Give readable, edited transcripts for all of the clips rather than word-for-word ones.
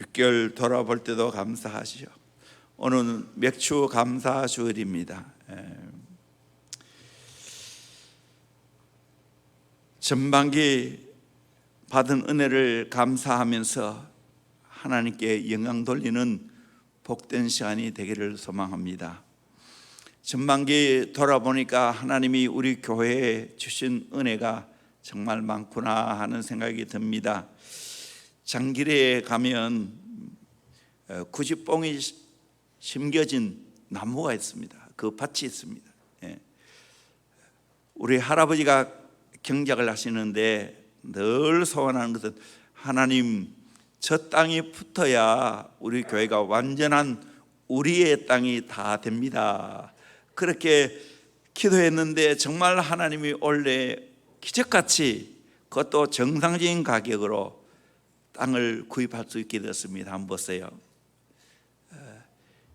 6개월 돌아볼 때도 감사하시오. 오늘은 맥주 감사 주일입니다. 전반기 받은 은혜를 감사하면서 하나님께 영광 돌리는 복된 시간이 되기를 소망합니다. 전반기 돌아보니까 하나님이 우리 교회에 주신 은혜가 정말 많구나 하는 생각이 듭니다. 장길에 가면 구지뽕이 심겨진 나무가 있습니다. 그 밭이 있습니다. 우리 할아버지가 경작을 하시는데 늘 소원하는 것은 하나님, 저 땅이 붙어야 우리 교회가 완전한 우리의 땅이 다 됩니다. 그렇게 기도했는데 정말 하나님이 원래 기적같이 그것도 정상적인 가격으로 땅을 구입할 수 있게 되었습니다. 한번 보세요.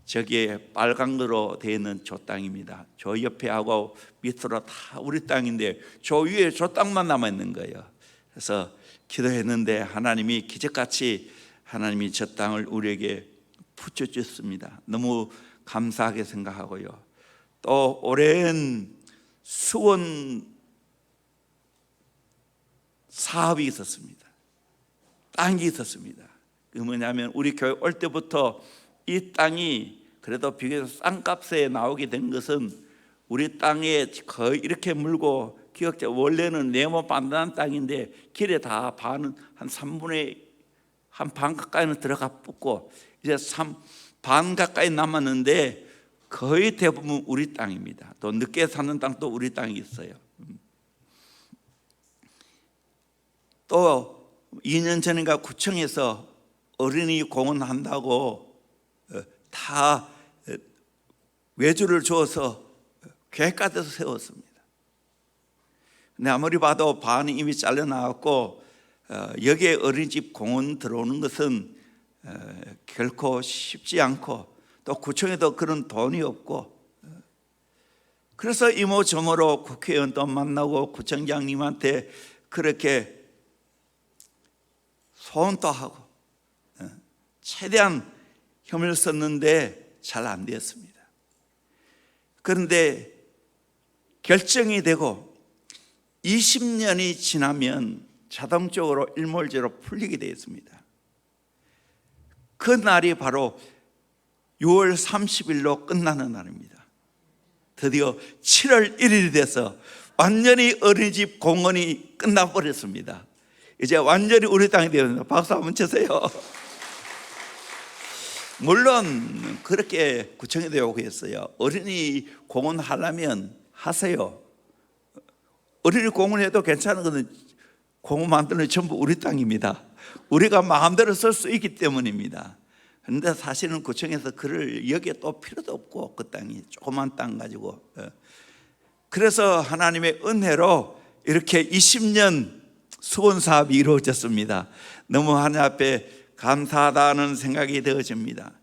저기에 빨간 거로 되어 있는 저 땅입니다. 저 옆에 하고 밑으로 다 우리 땅인데 저 위에 저 땅만 남아 있는 거예요. 그래서 기도했는데 하나님이 기적같이 하나님이 저 땅을 우리에게 붙여주셨습니다. 너무 감사하게 생각하고요. 또 오랜 수원 사업이 있었습니다. 땅이 있었습니다. 그 뭐냐면 우리 교회 올 때부터 이 땅이 그래도 비교적 싼 값에 나오게 된 것은 우리 땅에 거의 이렇게 물고 기억자 원래는 네모 반듯한 땅인데 길에 다 반은 한 3분의 한 반 가까이는 들어가 붙고 이제 반 가까이 남았는데 거의 대부분 우리 땅입니다. 또 늦게 사는 땅도 우리 땅이 있어요. 또 2년 전인가 구청에서 어린이 공원 한다고 다 외주를 줘서 계획까지도 세웠습니다. 근데 아무리 봐도 반이 이미 잘려나왔고 여기에 어린이집 공원 들어오는 것은 결코 쉽지 않고 또 구청에도 그런 돈이 없고 그래서 이모저모로 국회의원도 만나고 구청장님한테 그렇게 소원도 하고 최대한 힘을 썼는데 잘 안 되었습니다. 그런데 결정이 되고 20년이 지나면 자동적으로 일몰제로 풀리게 되었습니다. 그 날이 바로 6월 30일로 끝나는 날입니다. 드디어 7월 1일이 돼서 완전히 어린이집 공원이 끝나버렸습니다. 이제 완전히 우리 땅이 되었습니다. 박수 한번 치세요. 물론 그렇게 구청에도 요구했어요. 어린이 공원 하려면 하세요. 어린이 공원 해도 괜찮은 것은 공원 만드는 전부 우리 땅입니다. 우리가 마음대로 쓸 수 있기 때문입니다. 그런데 사실은 구청에서 그를 여기에 또 필요도 없고 그 땅이 조그만 땅 가지고 그래서 하나님의 은혜로 이렇게 20년 수원 사업이 이루어졌습니다. 너무 하나님 앞에 감사하다는 생각이 되어집니다.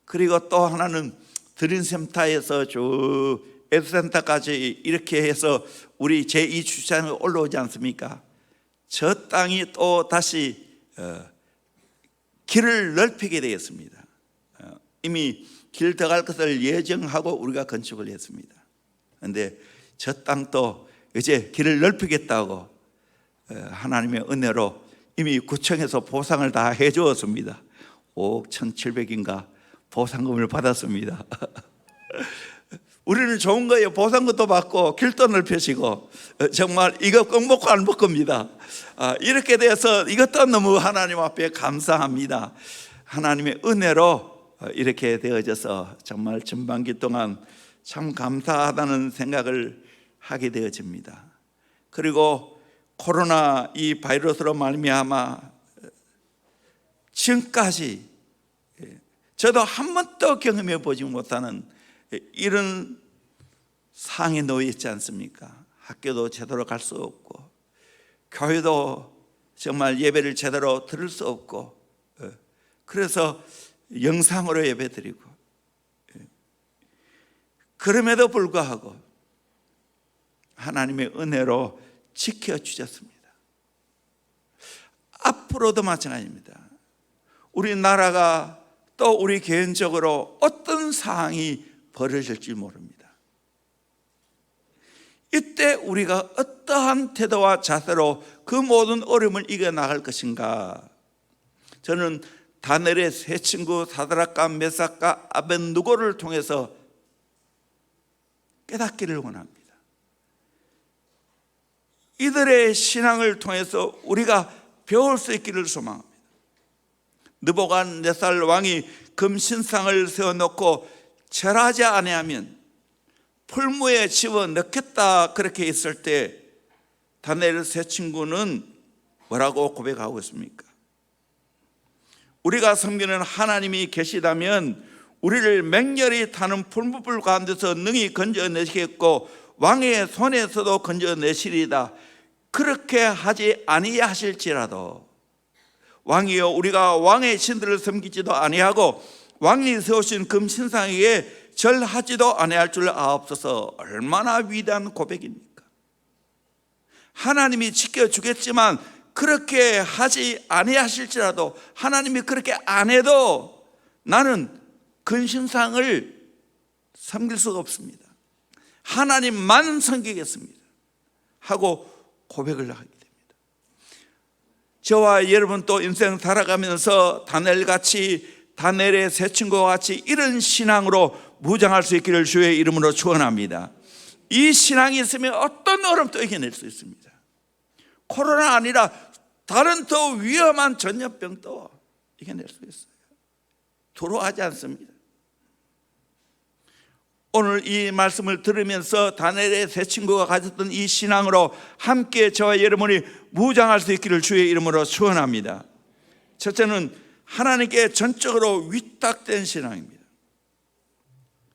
그리고 또 하나는 드림센터에서 저 에드센터까지 이렇게 해서 우리 제2주차장에 올라오지 않습니까? 저 땅이 또 다시 길을 넓히게 되었습니다. 이미 길 들어갈 것을 예정하고 우리가 건축을 했습니다. 그런데 저 땅도 이제 길을 넓히겠다고 하나님의 은혜로 이미 구청에서 보상을 다 해주었습니다. 5억 1,700인가 보상금을 받았습니다. 우리는 좋은 거예요. 보상금도 받고 길도 넓혀지고 정말 이거 꼭 먹고 안 먹을 겁니다. 이렇게 돼서 이것도 너무 하나님 앞에 감사합니다. 하나님의 은혜로 이렇게 되어져서 정말 전반기 동안 참 감사하다는 생각을 하게 되어집니다. 그리고 코로나 이 바이러스로 말미암아 지금까지 저도 한 번도 경험해 보지 못하는 이런 상황에 놓여 있지 않습니까? 학교도 제대로 갈 수 없고 교회도 정말 예배를 제대로 들을 수 없고 그래서 영상으로 예배 드리고 그럼에도 불구하고 하나님의 은혜로 지켜주셨습니다. 앞으로도 마찬가지입니다. 우리나라가 또 우리 개인적으로 어떤 상황이 벌어질지 모릅니다. 이때 우리가 어떠한 태도와 자세로 그 모든 어려움을 이겨나갈 것인가? 저는 다니엘의 세 친구 사드락과 메삭과 아벳느고를 통해서 깨닫기를 원합니다. 이들의 신앙을 통해서 우리가 배울 수 있기를 소망합니다. 느부갓네살 왕이 금신상을 세워놓고 절하지 아니하면 풀무에 집어넣겠다 그렇게 했을 때 다니엘 세 친구는 뭐라고 고백하고 있습니까? 우리가 섬기는 하나님이 계시다면 우리를 맹렬히 타는 풀무불 가운데서 능히 건져내시겠고 왕의 손에서도 건져내시리다. 그렇게 하지 아니하실지라도 왕이여 우리가 왕의 신들을 섬기지도 아니하고 왕이 세우신 금신상에게 절하지도 아니할 줄 아옵소서. 얼마나 위대한 고백입니까? 하나님이 지켜주겠지만 그렇게 하지 아니하실지라도, 하나님이 그렇게 안 해도 나는 금신상을 섬길 수가 없습니다. 하나님만 섬기겠습니다 하고 고백을 하게 됩니다. 저와 여러분 또 인생 살아가면서 다니엘의 세 친구와 같이 이런 신앙으로 무장할 수 있기를 주의 이름으로 축원합니다. 이 신앙이 있으면 어떤 어려움도 이겨낼 수 있습니다. 코로나 아니라 다른 더 위험한 전염병도 이겨낼 수 있어요. 두려워하지 않습니다. 오늘 이 말씀을 들으면서 다니엘의 세 친구가 가졌던 이 신앙으로 함께 저와 여러분이 무장할 수 있기를 주의 이름으로 축원합니다. 첫째는 하나님께 전적으로 위탁된 신앙입니다.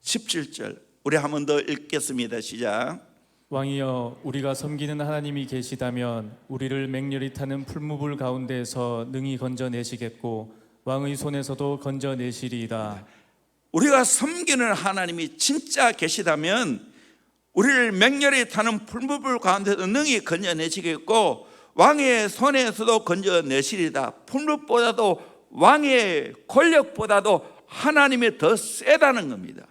17절 우리 한 번 더 읽겠습니다. 시작. 왕이여 우리가 섬기는 하나님이 계시다면 우리를 맹렬히 타는 풀무불 가운데에서 능히 건져내시겠고 왕의 손에서도 건져내시리이다. 우리가 섬기는 하나님이 진짜 계시다면 우리를 맹렬히 타는 풀무불 가운데서 능히 건져내시겠고 왕의 손에서도 건져내시리다. 풀무보다도 왕의 권력보다도 하나님이 더 세다는 겁니다.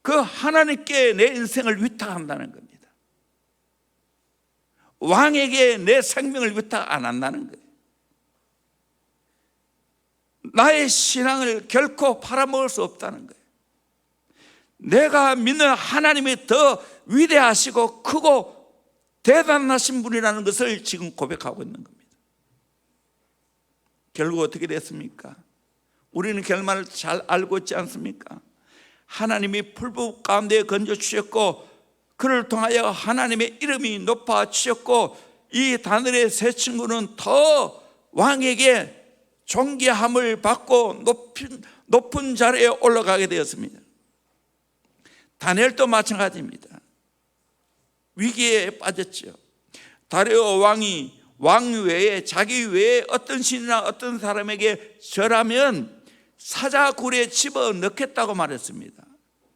그 하나님께 내 인생을 위탁한다는 겁니다. 왕에게 내 생명을 위탁 안 한다는 거예요. 나의 신앙을 결코 팔아먹을 수 없다는 거예요. 내가 믿는 하나님이 더 위대하시고 크고 대단하신 분이라는 것을 지금 고백하고 있는 겁니다. 결국 어떻게 됐습니까? 우리는 결말을 잘 알고 있지 않습니까? 하나님이 풀무 가운데 건져주셨고 그를 통하여 하나님의 이름이 높아지셨고 이 다니엘의 세 친구는 더 왕에게 존귀함을 받고 높은 자리에 올라가게 되었습니다. 다니엘도 마찬가지입니다. 위기에 빠졌죠. 다리오 왕이 왕 외에 자기 외에 어떤 신이나 어떤 사람에게 절하면 사자굴에 집어넣겠다고 말했습니다.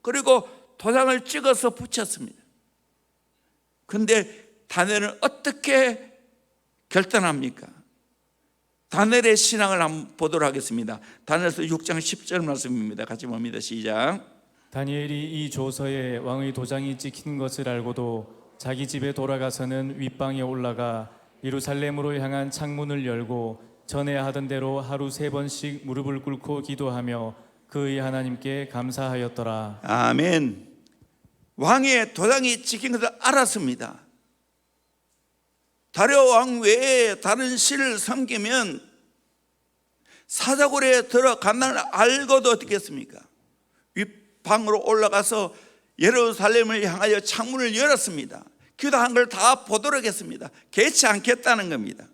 그리고 도장을 찍어서 붙였습니다. 그런데 다니엘은 어떻게 결단합니까? 다니엘의 신앙을 한번 보도록 하겠습니다. 다니엘서 6장 10절 말씀입니다. 같이 봅니다. 시작. 다니엘이 이 조서에 왕의 도장이 찍힌 것을 알고도 자기 집에 돌아가서는 윗방에 올라가 예루살렘으로 향한 창문을 열고 전에 하던 대로 하루 3번씩 무릎을 꿇고 기도하며 그의 하나님께 감사하였더라. 아멘. 왕의 도장이 찍힌 것을 알았습니다. 다리오 왕 외에 다른 신을 섬기면 사자굴에 들어간다는 알고도 어떻게 했습니까? 윗방으로 올라가서 예루살렘을 향하여 창문을 열었습니다. 기도한 걸 다 보도록 했습니다. 개의치 않겠다는 겁니다.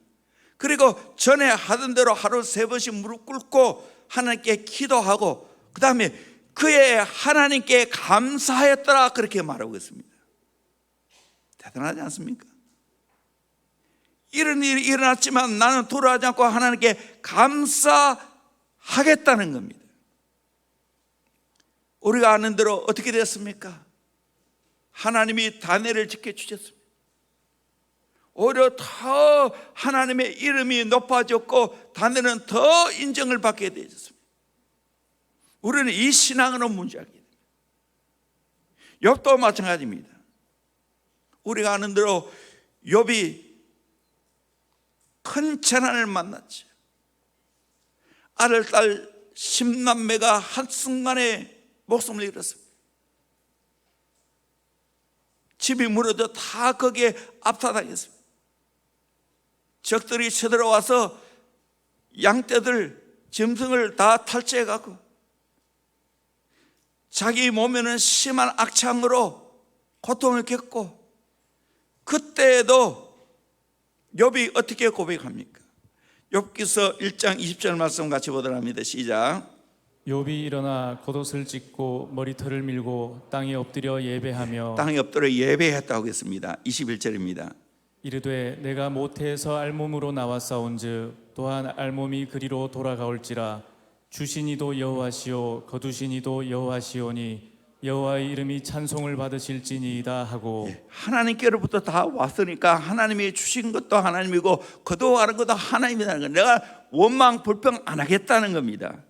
그리고 전에 하던 대로 하루 3번씩 무릎 꿇고 하나님께 기도하고 그 다음에 그의 하나님께 감사하였더라 그렇게 말하고 있습니다. 대단하지 않습니까? 이런 일이 일어났지만 나는 두려워하지 않고 하나님께 감사하겠다는 겁니다. 우리가 아는 대로 어떻게 됐습니까? 하나님이 다니엘을 지켜주셨습니다. 오히려 더 하나님의 이름이 높아졌고 다니엘은 더 인정을 받게 되었습니다. 우리는 이 신앙으로 문제하게 됩니다. 욥도 마찬가지입니다. 우리가 아는 대로 욥이 큰 재난을 만났죠. 아들, 딸 10남매가 한순간에 목숨을 잃었습니다. 집이 무너져 다 거기에 압사당했습니다. 적들이 쳐들어와서 양떼들, 짐승을 다 탈취해갖고 자기 몸에는 심한 악창으로 고통을 겪고, 그때에도 욥이 어떻게 고백합니까? 욥기서 1장 20절 말씀 같이 보도록 합니다. 시작. 욥이 일어나 겉옷을 찢고 머리털을 밀고 땅에 엎드려 예배하며 땅에 엎드려 예배했다고 했습니다. 21절입니다. 이르되 내가 모태에서 알몸으로 나왔사온즉 또한 알몸이 그리로 돌아가올지라. 주시니도 여호와시오 거두시니도 여호와시오니 여호와의 이름이 찬송을 받으실지니이다 하고. 하나님께로부터 다 왔으니까 하나님이 주신 것도 하나님이고 거두어가는 것도 하나님이라는 거, 내가 원망 불평 안 하겠다는 겁니다.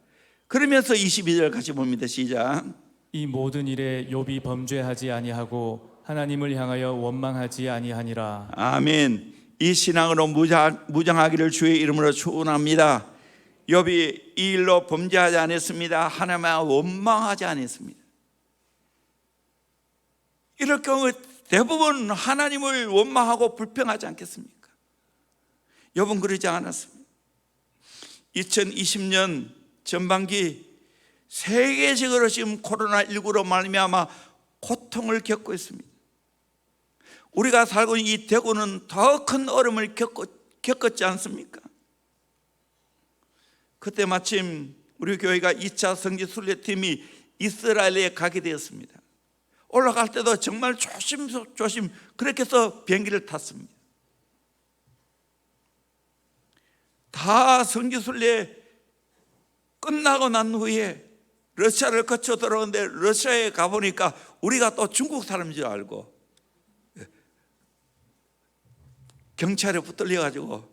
그러면서 22절 같이 봅니다. 시작. 이 모든 일에 욥이 범죄하지 아니하고 하나님을 향하여 원망하지 아니하니라. 아멘. 이 신앙으로 무장하기를 주의 이름으로 축원합니다. 욥이 이 일로 범죄하지 않았습니다. 하나님을 원망하지 않았습니다. 이럴 경우 대부분 하나님을 원망하고 불평하지 않겠습니까? 욥은 그러지 않았습니다. 2020년 전반기 세계적으로 지금 코로나19로 말미암아 고통을 겪고 있습니다. 우리가 살고 있는 이 대구는 더 큰 어려움을 겪었지 않습니까? 그때 마침 우리 교회가 2차 성지순례팀이 이스라엘에 가게 되었습니다. 올라갈 때도 정말 조심 그렇게 해서 비행기를 탔습니다. 다 성지순례 끝나고 난 후에 러시아를 거쳐 들어오는데 러시아에 가보니까 우리가 또 중국 사람인 줄 알고 경찰에 붙들려가지고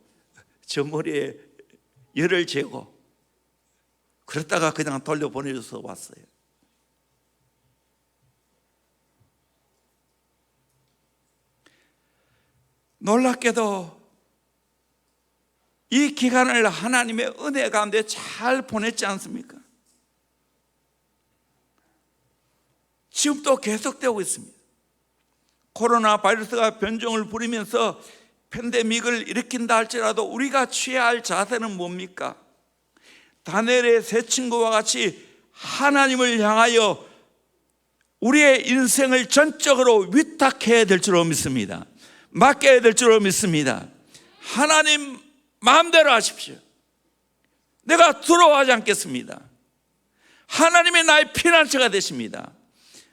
저 머리에 열을 재고 그랬다가 그냥 돌려보내줘서 왔어요. 놀랍게도 이 기간을 하나님의 은혜 가운데 잘 보냈지 않습니까? 지금도 계속되고 있습니다. 코로나 바이러스가 변종을 부리면서 팬데믹을 일으킨다 할지라도 우리가 취해야 할 자세는 뭡니까? 다니엘의 세 친구와 같이 하나님을 향하여 우리의 인생을 전적으로 위탁해야 될 줄로 믿습니다. 맡겨야 될 줄로 믿습니다. 하나님 마음대로 하십시오. 내가 두려워하지 않겠습니다. 하나님이 나의 피난처가 되십니다.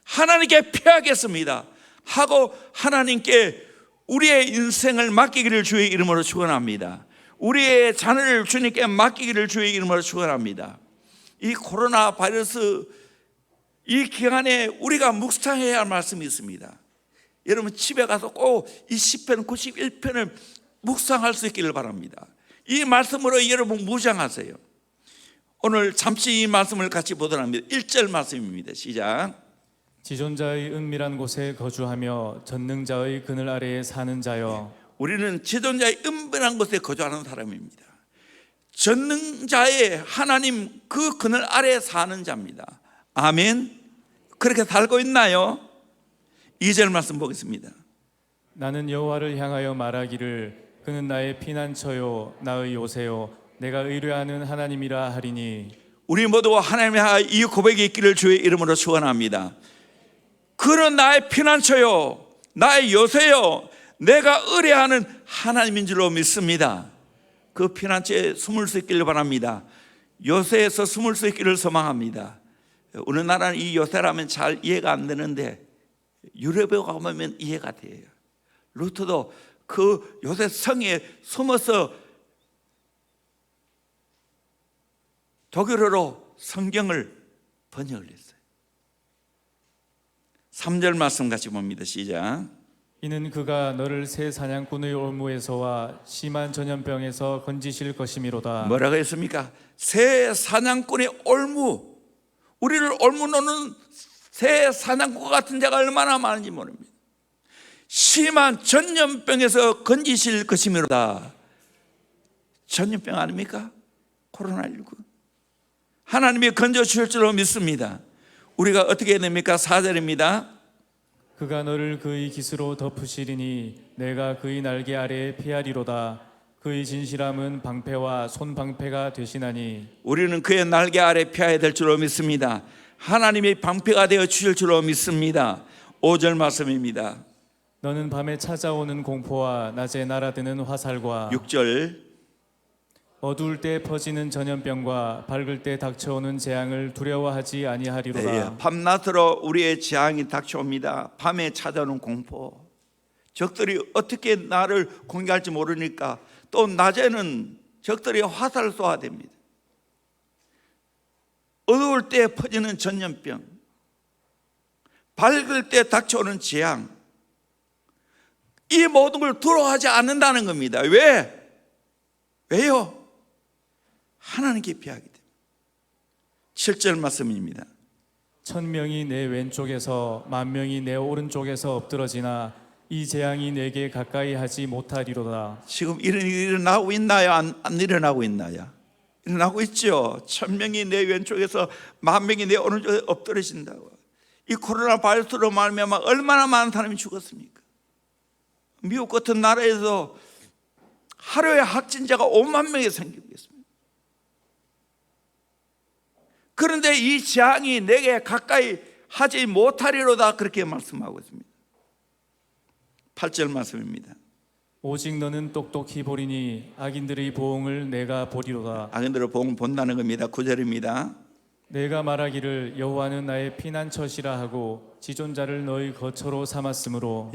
하나님께 피하겠습니다 하고 하나님께 우리의 인생을 맡기기를 주의 이름으로 축원합니다. 우리의 자녀를 주님께 맡기기를 주의 이름으로 축원합니다. 이 코로나 바이러스 이 기간에 우리가 묵상해야 할 말씀이 있습니다. 여러분 집에 가서 꼭 이 시편 91편을 묵상할 수 있기를 바랍니다. 이 말씀으로 여러분 무장하세요. 오늘 잠시 이 말씀을 같이 보도록 합니다. 1절 말씀입니다. 시작. 지존자의 은밀한 곳에 거주하며 전능자의 그늘 아래에 사는 자여. 우리는 지존자의 은밀한 곳에 거주하는 사람입니다. 전능자의 하나님 그 그늘 아래에 사는 자입니다. 아멘. 그렇게 살고 있나요? 2절 말씀 보겠습니다. 나는 여호와를 향하여 말하기를 그는 나의 피난처요 나의 요새요 내가 의뢰하는 하나님이라 하리니. 우리 모두 하나님의 향하여 이 고백이 있기를 주의 이름으로 축원합니다. 그는 나의 피난처요 나의 요새요 내가 의뢰하는 하나님인 줄로 믿습니다. 그 피난처에 숨을 수 있기를 바랍니다. 요새에서 숨을 수 있기를 소망합니다. 우리나라는 이 요새라면 잘 이해가 안 되는데 유럽에 가보면 이해가 돼요. 루터도 그 요새 성에 숨어서 독일어로 성경을 번역을 했어요. 3절 말씀 같이 봅니다. 시작. 이는 그가 너를 새 사냥꾼의 올무에서와 심한 전염병에서 건지실 것이미로다. 뭐라고 했습니까? 새 사냥꾼의 올무, 우리를 올무노는 새 사냥꾼 같은 자가 얼마나 많은지 모릅니다. 심한 전염병에서 건지실 것이미로다. 전염병 아닙니까? 코로나19. 하나님이 건져주실 줄로 믿습니다. 우리가 어떻게 해야 됩니까? 4절입니다. 그가 너를 그의 깃으로 덮으시리니 내가 그의 날개 아래에 피하리로다. 그의 진실함은 방패와 손방패가 되시나니. 우리는 그의 날개 아래 피해야 될 줄로 믿습니다. 하나님이 방패가 되어 주실 줄로 믿습니다. 5절 말씀입니다. 너는 밤에 찾아오는 공포와 낮에 날아드는 화살과 6절 어두울 때 퍼지는 전염병과 밝을 때 닥쳐오는 재앙을 두려워하지 아니하리로다. 네, 밤낮으로 우리의 재앙이 닥쳐옵니다. 밤에 찾아오는 공포, 적들이 어떻게 나를 공격할지 모르니까 또 낮에는 적들이 화살을 쏘아야 됩니다. 어두울 때 퍼지는 전염병, 밝을 때 닥쳐오는 재앙, 이 모든 걸 두려워하지 않는다는 겁니다. 왜요? 하나님께 피하게 됩니다. 7절 말씀입니다. 1000명이 내 왼쪽에서 10,000명이 내 오른쪽에서 엎드러지나 이 재앙이 내게 가까이 하지 못하리로다. 지금 이런 일이 일어나고 있나요? 안 일어나고 있나요? 일어나고 있죠. 1000명이 내 왼쪽에서 10,000명이 내 오른쪽에 엎드러진다고. 이 코로나 바이러스로 말미암아 얼마나 많은 사람이 죽었습니까? 미국 같은 나라에서 하루에 확진자가 5만 명이 생기고 있습니다. 그런데 이 재앙이 내게 가까이 하지 못하리로다, 그렇게 말씀하고 있습니다. 8절 말씀입니다. 오직 너는 똑똑히 보리니 악인들의 보응을 내가 보리로다. 악인들의 보응을 본다는 겁니다. 9절입니다. 내가 말하기를 여호와는 나의 피난처시라 하고 지존자를 너의 거처로 삼았으므로.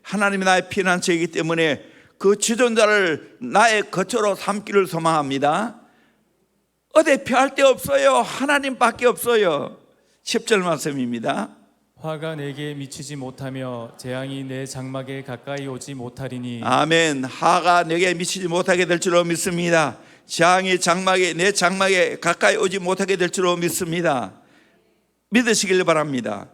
하나님이 나의 피난처이기 때문에 그 지존자를 나의 거처로 삼기를 소망합니다. 어디 피할 데 없어요. 하나님밖에 없어요. 10절 말씀입니다. 화가 내게 미치지 못하며 재앙이 내 장막에 가까이 오지 못하리니. 아멘. 화가 내게 미치지 못하게 될 줄로 믿습니다. 재앙이 내 장막에 가까이 오지 못하게 될 줄로 믿습니다. 믿으시길 바랍니다.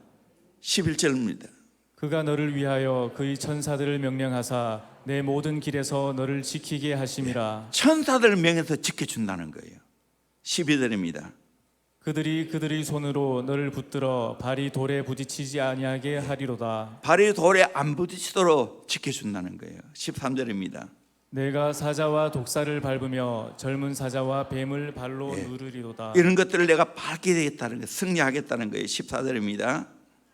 11절입니다. 그가 너를 위하여 그의 천사들을 명령하사 내 모든 길에서 너를 지키게 하심이라. 천사들을 명해서 지켜준다는 거예요. 12절입니다. 그들이 그들의 손으로 너를 붙들어 발이 돌에 부딪히지 아니하게 하리로다. 발이 돌에 안 부딪히도록 지켜준다는 거예요. 13절입니다. 내가 사자와 독사를 밟으며 젊은 사자와 뱀을 발로 누르리로다. 이런 것들을 내가 밟게 되겠다는 거예요. 승리하겠다는 거예요. 14절입니다.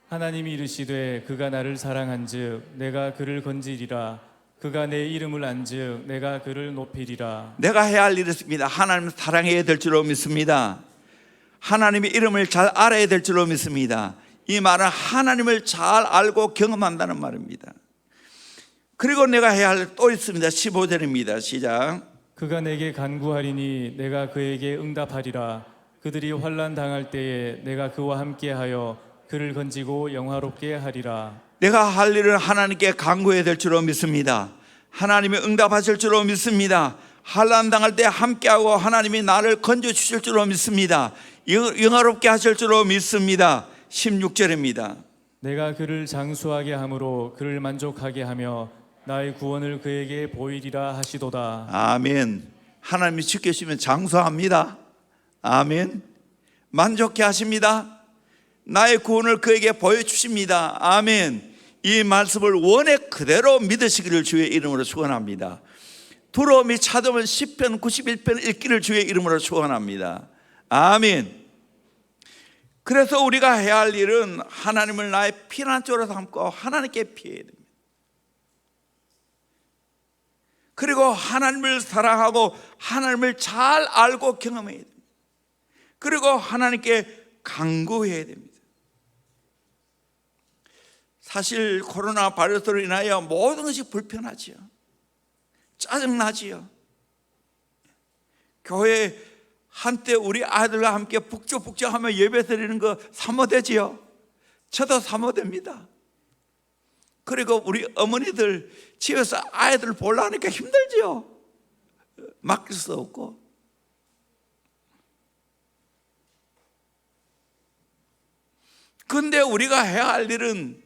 하나님이 이르시되 그가 나를 사랑한즉 내가 그를 건지리라. 그가 내 이름을 안즉 내가 그를 높이리라. 내가 해야 할 일이 있습니다. 하나님을 사랑해야 될 줄로 믿습니다. 하나님의 이름을 잘 알아야 될 줄로 믿습니다. 이 말은 하나님을 잘 알고 경험한다는 말입니다. 그리고 내가 해야 할 일 또 있습니다. 15절입니다. 시작. 그가 내게 간구하리니 내가 그에게 응답하리라. 그들이 환난 당할 때에 내가 그와 함께하여 그를 건지고 영화롭게 하리라. 내가 할 일은 하나님께 간구해야 될 줄로 믿습니다. 하나님이 응답하실 줄로 믿습니다. 환난 당할 때 함께하고 하나님이 나를 건져주실 줄로 믿습니다. 영화롭게 하실 줄로 믿습니다. 16절입니다. 내가 그를 장수하게 함으로 그를 만족하게 하며 나의 구원을 그에게 보이리라 하시도다. 아멘. 하나님이 지켜주시면 장수합니다. 아멘. 만족해 하십니다. 나의 구원을 그에게 보여주십니다. 아멘. 이 말씀을 원에 그대로 믿으시기를 주의 이름으로 축원합니다. 두려움이 찾아오면 시편 91편 읽기를 주의 이름으로 축원합니다. 아멘. 그래서 우리가 해야 할 일은 하나님을 나의 피난처로 삼고 하나님께 피해야 됩니다. 그리고 하나님을 사랑하고 하나님을 잘 알고 경험해야 됩니다. 그리고 하나님께 간구해야 됩니다. 사실 코로나 바이러스로 인하여 모든 것이 불편하지요. 짜증나지요. 교회 한때 우리 아들과 함께 북적북적하며 예배 드리는 거 사모되지요. 저도 사모됩니다. 그리고 우리 어머니들 집에서 아이들 보려니까 힘들죠. 맡길 수 없고. 근데 우리가 해야 할 일은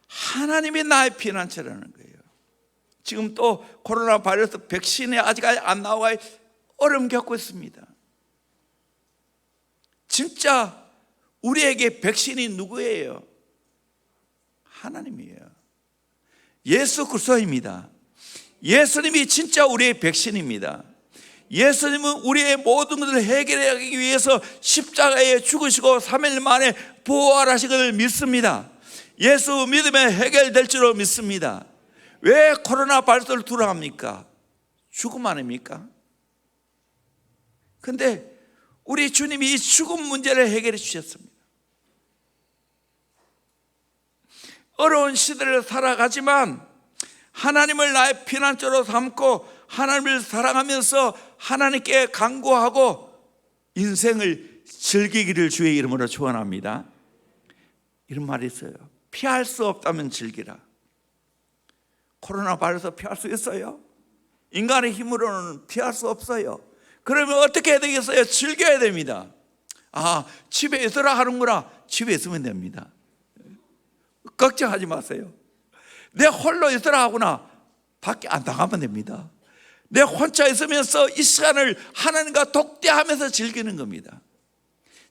하나님이 나의 피난처라는 거예요. 지금 또 코로나 바이러스 백신이 아직까지 안 나와 어려움 겪고 있습니다. 진짜 우리에게 백신이 누구예요? 하나님이에요. 예수 그리스도입니다. 예수님이 진짜 우리의 백신입니다. 예수님은 우리의 모든 것을 해결하기 위해서 십자가에 죽으시고 3일 만에 부활하신 것을 믿습니다. 예수 믿으면 해결될 줄로 믿습니다. 왜 코로나 바이러스를 두려워합니까? 죽음 아닙니까? 근데 우리 주님이 이 죽음 문제를 해결해 주셨습니다. 어려운 시대를 살아가지만 하나님을 나의 피난처로 삼고 하나님을 사랑하면서 하나님께 간구하고 인생을 즐기기를 주의 이름으로 축원합니다. 이런 말이 있어요. 피할 수 없다면 즐기라. 코로나 바이러스 피할 수 있어요? 인간의 힘으로는 피할 수 없어요. 그러면 어떻게 해야 되겠어요? 즐겨야 됩니다. 집에 있으라 하는구나. 집에 있으면 됩니다. 걱정하지 마세요. 내 홀로 있으라 하구나. 밖에 안 나가면 됩니다. 내 혼자 있으면서 이 시간을 하나님과 독대하면서 즐기는 겁니다.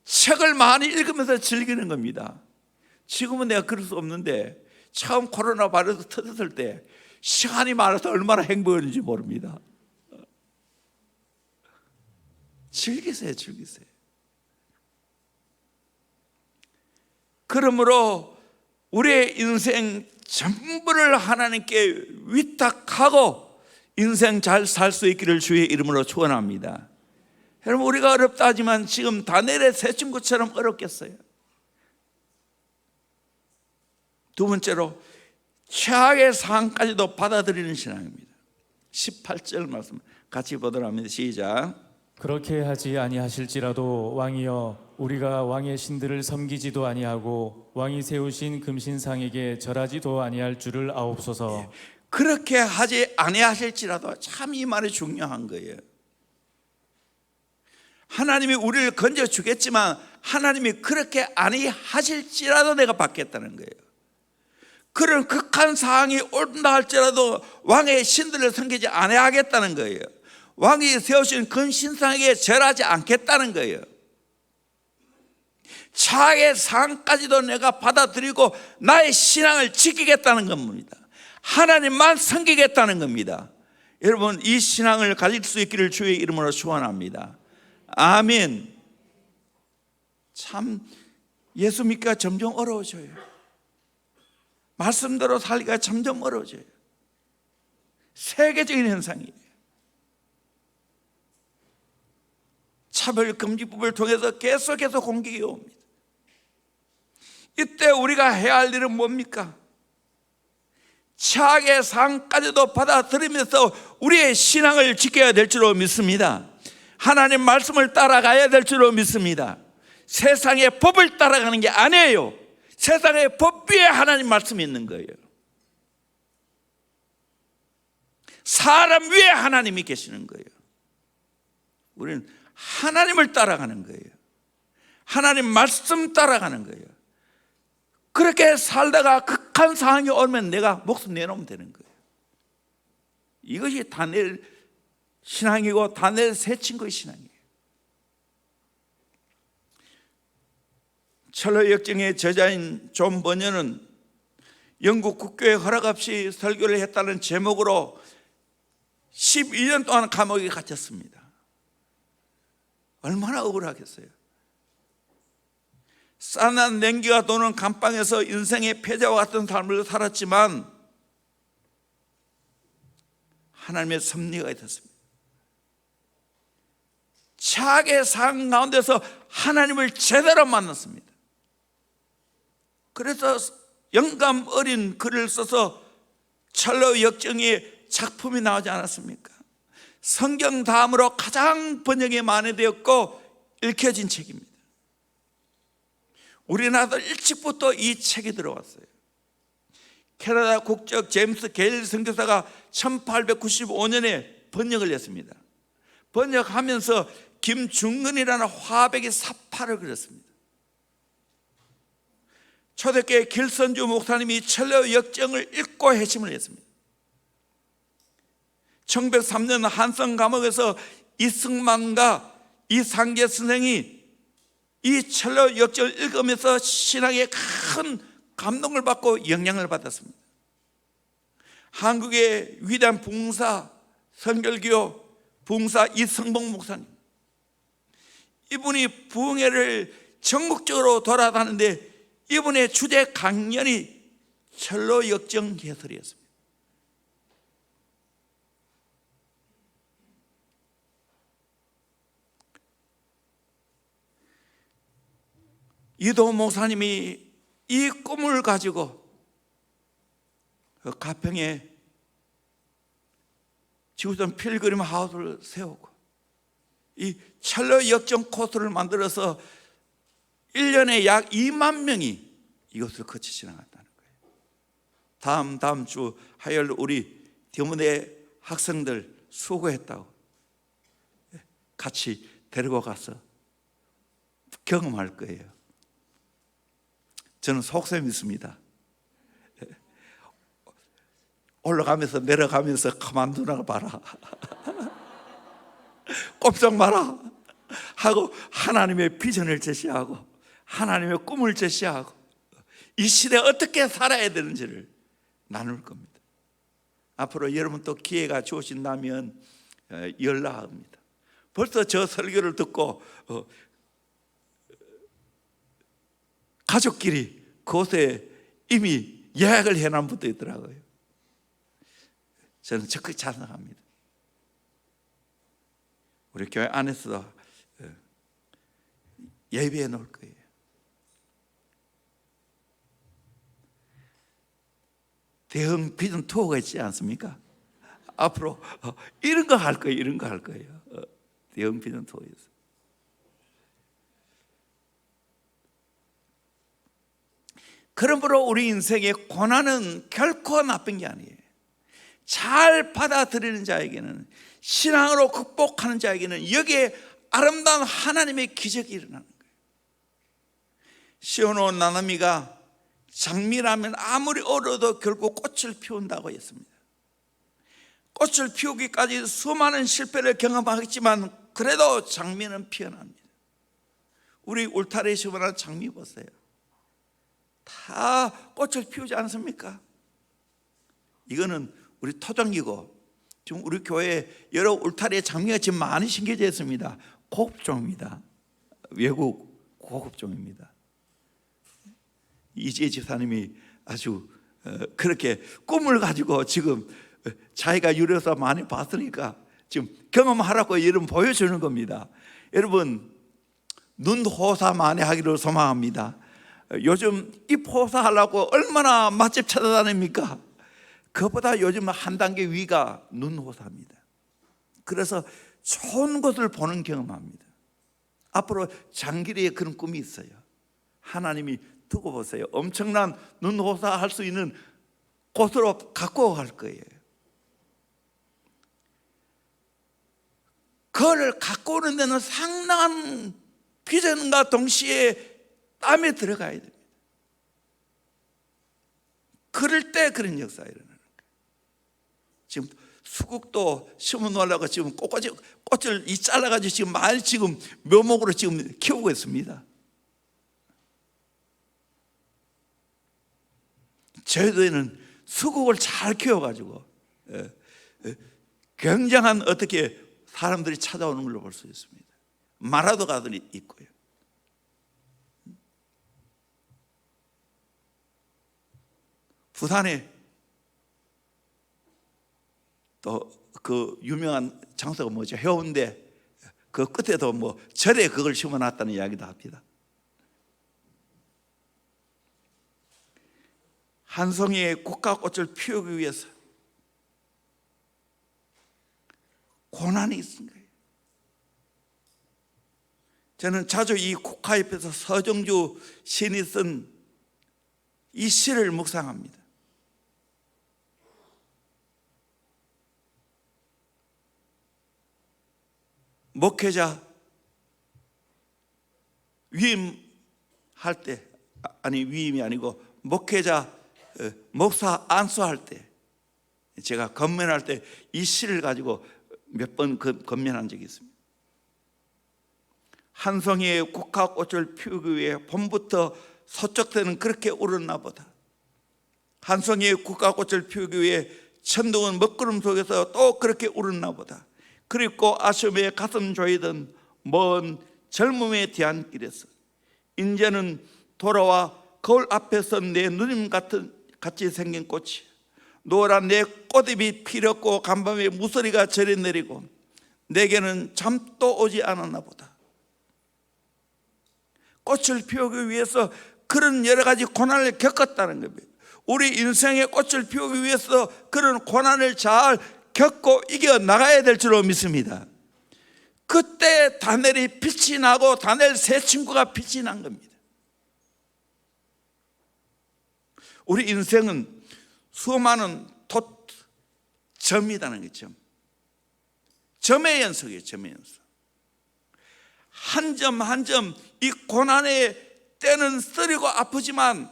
책을 많이 읽으면서 즐기는 겁니다. 지금은 내가 그럴 수 없는데 처음 코로나 바이러스 터졌을 때 시간이 많아서 얼마나 행복했는지 모릅니다. 즐기세요. 그러므로 우리의 인생 전부를 하나님께 위탁하고 인생 잘 살 수 있기를 주의 이름으로 축원합니다. 여러분, 우리가 어렵다 하지만 지금 다니엘의 세 친구처럼 어렵겠어요? 두 번째로 최악의 상황까지도 받아들이는 신앙입니다. 18절 말씀 같이 보도록 합니다. 시작. 그렇게 하지 아니하실지라도 왕이여 우리가 왕의 신들을 섬기지도 아니하고 왕이 세우신 금신상에게 절하지도 아니할 줄을 아옵소서. 그렇게 하지 아니하실지라도 참 이 말이 중요한 거예요. 하나님이 우리를 건져주겠지만 하나님이 그렇게 아니하실지라도 내가 받겠다는 거예요. 그런 극한 상황이 온다 할지라도 왕의 신들을 섬기지 아니하겠다는 거예요. 왕이 세우신 금신상에게 절하지 않겠다는 거예요. 차의 상까지도 내가 받아들이고 나의 신앙을 지키겠다는 겁니다. 하나님만 섬기겠다는 겁니다. 여러분, 이 신앙을 가질 수 있기를 주의 이름으로 축원합니다. 아멘. 참 예수 믿기가 점점 어려워져요. 말씀대로 살기가 점점 어려워져요. 세계적인 현상이에요. 차별금지법을 통해서 계속해서 공격이 옵니다. 이때 우리가 해야 할 일은 뭡니까? 최악의 상까지도 받아들이면서 우리의 신앙을 지켜야 될 줄로 믿습니다. 하나님 말씀을 따라가야 될 줄로 믿습니다. 세상의 법을 따라가는 게 아니에요. 세상의 법 위에 하나님 말씀이 있는 거예요. 사람 위에 하나님이 계시는 거예요. 우리는 하나님을 따라가는 거예요. 하나님 말씀 따라가는 거예요. 그렇게 살다가 극한 상황이 오면 내가 목숨 내놓으면 되는 거예요. 이것이 다니엘 신앙이고 다니엘 세 친구의 신앙이에요. 철로 역정의 저자인 존 버녀는 영국 국교의 허락 없이 설교를 했다는 제목으로 12년 동안 감옥에 갇혔습니다. 얼마나 억울하겠어요. 싸난 냉기가 도는 감방에서 인생의 패자와 같은 삶을 살았지만 하나님의 섭리가 있었습니다. 최악의 상황 가운데서 하나님을 제대로 만났습니다. 그래서 영감 어린 글을 써서 철로 역정의 작품이 나오지 않았습니까? 성경 다음으로 가장 번역이 많이 되었고 읽혀진 책입니다. 우리나라도 일찍부터 이 책이 들어왔어요. 캐나다 국적 제임스 게일 선교사가 1895년에 번역을 했습니다. 번역하면서 김중근이라는 화백의 사파를 그렸습니다. 초대교회 길선주 목사님이 철로 역정을 읽고 회심을 했습니다. 1903년 한성 감옥에서 이승만과 이상계 선생이 이 철로 역정을 읽으면서 신앙에 큰 감동을 받고 영향을 받았습니다. 한국의 위대한 붕사 선결교 붕사 이성봉 목사님, 이분이 부흥회를 전국적으로 돌아다니는데 이분의 주제 강연이 철로 역정 해설이었습니다. 이도 목사님이 이 꿈을 가지고 그 가평에 지구촌 필그림 하우스를 세우고 이 철로 역정 코스를 만들어서 1년에 약 2만 명이 이것을 거쳐 지나갔다는 거예요. 다음 주 화요일 우리 대문대 학생들 수고했다고 같이 데리고 가서 경험할 거예요. 저는 속셈이 있습니다. 올라가면서 내려가면서 가만두나 봐라, 꼼짝 마라 하고 하나님의 비전을 제시하고 하나님의 꿈을 제시하고 이 시대에 어떻게 살아야 되는지를 나눌 겁니다. 앞으로 여러분 또 기회가 주어진다면 연락합니다. 벌써 저 설교를 듣고 가족끼리 그곳에 이미 예약을 해놓은 분도 있더라고요. 저는 적극 찬성합니다. 우리 교회 안에서도 예비해 놓을 거예요. 대형 비전 투어가 있지 않습니까? 앞으로 이런 거 할 거예요. 이런 거 할 거예요. 대형 비전 투어에서. 그러므로 우리 인생의 고난은 결코 나쁜 게 아니에요. 잘 받아들이는 자에게는, 신앙으로 극복하는 자에게는 여기에 아름다운 하나님의 기적이 일어나는 거예요. 시온호 나나미가 장미라면 아무리 어려도 결국 꽃을 피운다고 했습니다. 꽃을 피우기까지 수많은 실패를 경험하겠지만 그래도 장미는 피어납니다. 우리 울타리에 심어놓은 장미 보세요. 다 꽃을 피우지 않습니까? 이거는 우리 토종이고, 지금 우리 교회에 여러 울타리에 장미가 지금 많이 심겨져 있습니다. 고급종입니다. 외국 고급종입니다. 이지혜 집사님이 아주 그렇게 꿈을 가지고 지금 자기가 유래서 많이 봤으니까 지금 경험하라고 이름 보여주는 겁니다. 여러분, 눈호사 많이 하기를 소망합니다. 요즘 입 호사하려고 얼마나 맛집 찾아다닙니까? 그보다 요즘 한 단계 위가 눈호사입니다. 그래서 좋은 것을 보는 경험합니다. 앞으로 장기리에 그런 꿈이 있어요. 하나님이 두고 보세요. 엄청난 눈호사 할 수 있는 곳으로 갖고 갈 거예요. 그걸 갖고 오는 데는 상당한 비전과 동시에 땀에 들어가야 됩니다. 그럴 때 그런 역사가 일어나는 거예요. 지금 수국도 심어 놓으려고 지금 꽃을 잘라가지고 지금 많이 지금 묘목으로 지금 키우고 있습니다. 제주도에는 수국을 잘 키워가지고 굉장한 어떻게 사람들이 찾아오는 걸로 볼 수 있습니다. 마라도가들이 있고요. 부산에 또 그 유명한 장소가 뭐죠? 해운대 그 끝에도 뭐 절에 그걸 심어놨다는 이야기도 합니다. 한 송이의 국화꽃을 피우기 위해서 고난이 있은 거예요. 저는 자주 이 국화 옆에서 서정주 시인이 쓴 이 시를 묵상합니다. 목회자 위임할 때, 아니 위임이 아니고 목회자 목사 안수할 때, 제가 건면할 때 이 시를 가지고 몇 번 건면한 적이 있습니다. 한 송이의 국화꽃을 피우기 위해 봄부터 서쪽 때는 그렇게 울었나 보다. 한 송이의 국화꽃을 피우기 위해 천둥은 먹구름 속에서 또 그렇게 울었나 보다. 그리고 아쉬움에 가슴 조이던 먼 젊음의 뒤안길에서 이제는 돌아와 거울 앞에서 내 누님 같이 생긴 꽃이, 노란 내 꽃잎이 피렸고 간밤에 무서리가 저리 내리고 내게는 잠도 오지 않았나 보다. 꽃을 피우기 위해서 그런 여러 가지 고난을 겪었다는 겁니다. 우리 인생의 꽃을 피우기 위해서 그런 고난을 잘 겪고 이겨나가야 될 줄로 믿습니다. 그때 다니엘이 빛이 나고 다니엘 세 친구가 빛이 난 겁니다. 우리 인생은 수많은 점이라는 게 점의 연속이에요. 점의 연속. 한 점 한 점 이 고난의 때는 쓰리고 아프지만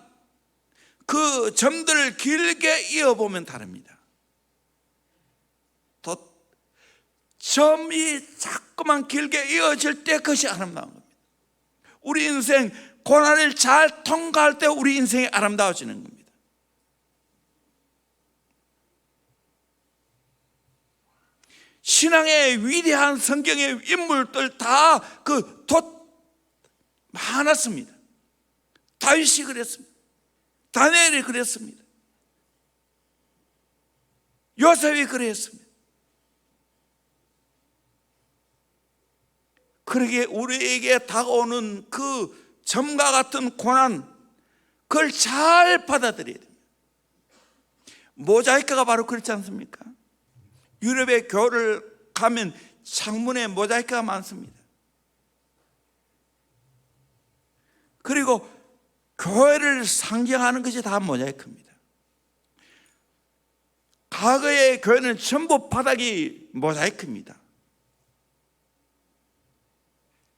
그 점들을 길게 이어보면 다릅니다. 점이 자꾸만 길게 이어질 때 그것이 아름다운 겁니다. 우리 인생 고난을 잘 통과할 때 우리 인생이 아름다워지는 겁니다. 신앙의 위대한 성경의 인물들 다 그 많았습니다. 다윗이 그랬습니다. 다니엘이 그랬습니다. 요셉이 그랬습니다. 그러기에 우리에게 다가오는 그 점과 같은 고난, 그걸 잘 받아들여야 됩니다. 모자이크가 바로 그렇지 않습니까? 유럽의 교회를 가면 창문에 모자이크가 많습니다. 그리고 교회를 상징하는 것이 다 모자이크입니다. 과거의 교회는 전부 바닥이 모자이크입니다.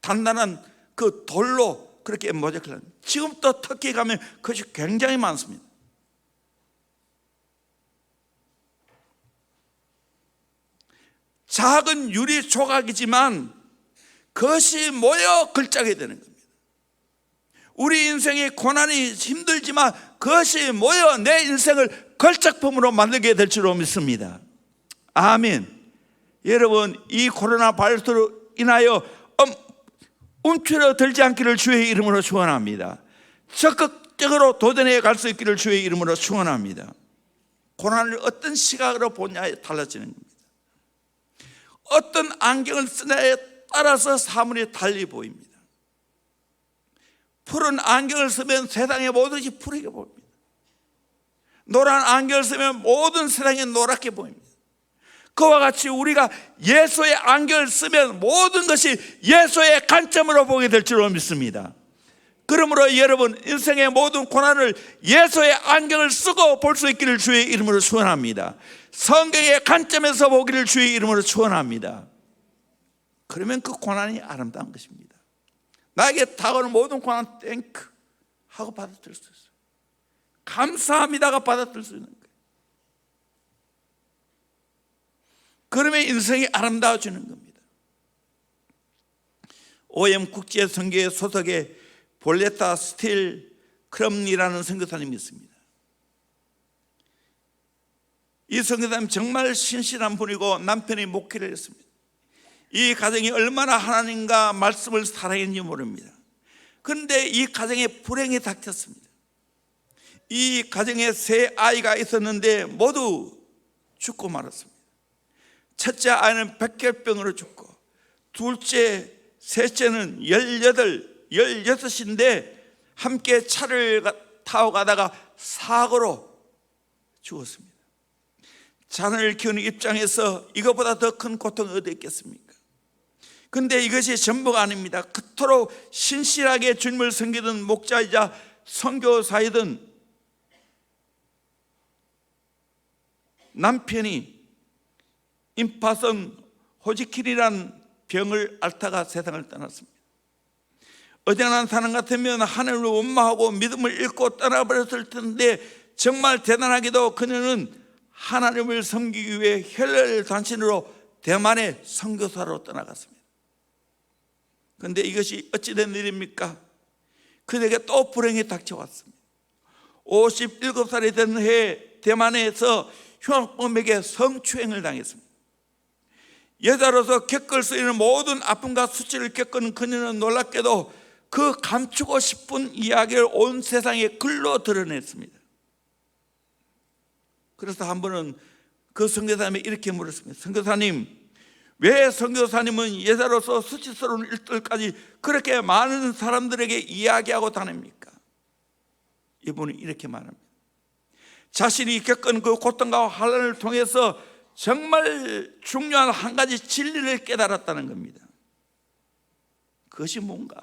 단단한 그 돌로 그렇게 모자이크를 합니다. 지금도 터키 가면 그것이 굉장히 많습니다. 작은 유리 조각이지만 그것이 모여 걸작이 되는 겁니다. 우리 인생의 고난이 힘들지만 그것이 모여 내 인생을 걸작품으로 만들게 될 줄로 믿습니다. 아멘. 여러분, 이 코로나 바이러스로 인하여 움츠러들지 않기를 주의 이름으로 축원합니다. 적극적으로 도전해 갈 수 있기를 주의 이름으로 축원합니다. 고난을 어떤 시각으로 보냐에 달라지는 겁니다. 어떤 안경을 쓰냐에 따라서 사물이 달리 보입니다. 푸른 안경을 쓰면 세상의 모든 것이 푸르게 보입니다. 노란 안경을 쓰면 모든 세상이 노랗게 보입니다. 그와 같이 우리가 예수의 안경을 쓰면 모든 것이 예수의 관점으로 보게 될 줄로 믿습니다. 그러므로 여러분, 인생의 모든 고난을 예수의 안경을 쓰고 볼 수 있기를 주의 이름으로 축원합니다. 성경의 관점에서 보기를 주의 이름으로 축원합니다. 그러면 그 고난이 아름다운 것입니다. 나에게 다가오는 모든 고난 땡크 하고 받아들일 수 있어요. 감사합니다가 받아들일 수 있는 거예요. 그러면 인생이 아름다워지는 겁니다. OM 국제 선교회 소속의 볼레타 스틸 크럼니라는 선교사님이 있습니다. 이 선교사님 정말 신실한 분이고 남편이 목회를 했습니다. 이 가정이 얼마나 하나님과 말씀을 사랑했는지 모릅니다. 그런데 이 가정에 불행이 닥쳤습니다. 이 가정에 세 아이가 있었는데 모두 죽고 말았습니다. 첫째 아이는 백혈병으로 죽고, 둘째, 셋째는 16인데 함께 차를 타고 가다가 사고로 죽었습니다. 자녀를 키우는 입장에서 이것보다 더 큰 고통이 어디 있겠습니까? 그런데 이것이 전부가 아닙니다. 그토록 신실하게 주님을 섬기던 목자이자 선교사이던 남편이 임파선 호지킨이라는 경을 앓다가 세상을 떠났습니다. 어지간한 사람 같으면 하나님을 원망하고 믿음을 잃고 떠나버렸을 텐데 정말 대단하게도 그녀는 하나님을 섬기기 위해 혈혈단신으로 대만의 선교사로 떠나갔습니다. 그런데 이것이 어찌된 일입니까? 그에게 또 불행이 닥쳐왔습니다. 57살이 된 해에 대만에서 흉악범에게 성추행을 당했습니다. 여자로서 겪을 수 있는 모든 아픔과 수치를 겪은 그녀는 놀랍게도 그 감추고 싶은 이야기를 온 세상에 글로 드러냈습니다. 그래서 한 번은 그 선교사님이 이렇게 물었습니다. 선교사님, 왜 선교사님은 여자로서 수치스러운 일들까지 그렇게 많은 사람들에게 이야기하고 다닙니까? 이분이 이렇게 말합니다. 자신이 겪은 그 고통과 환난을 통해서 정말 중요한 한 가지 진리를 깨달았다는 겁니다. 그것이 뭔가?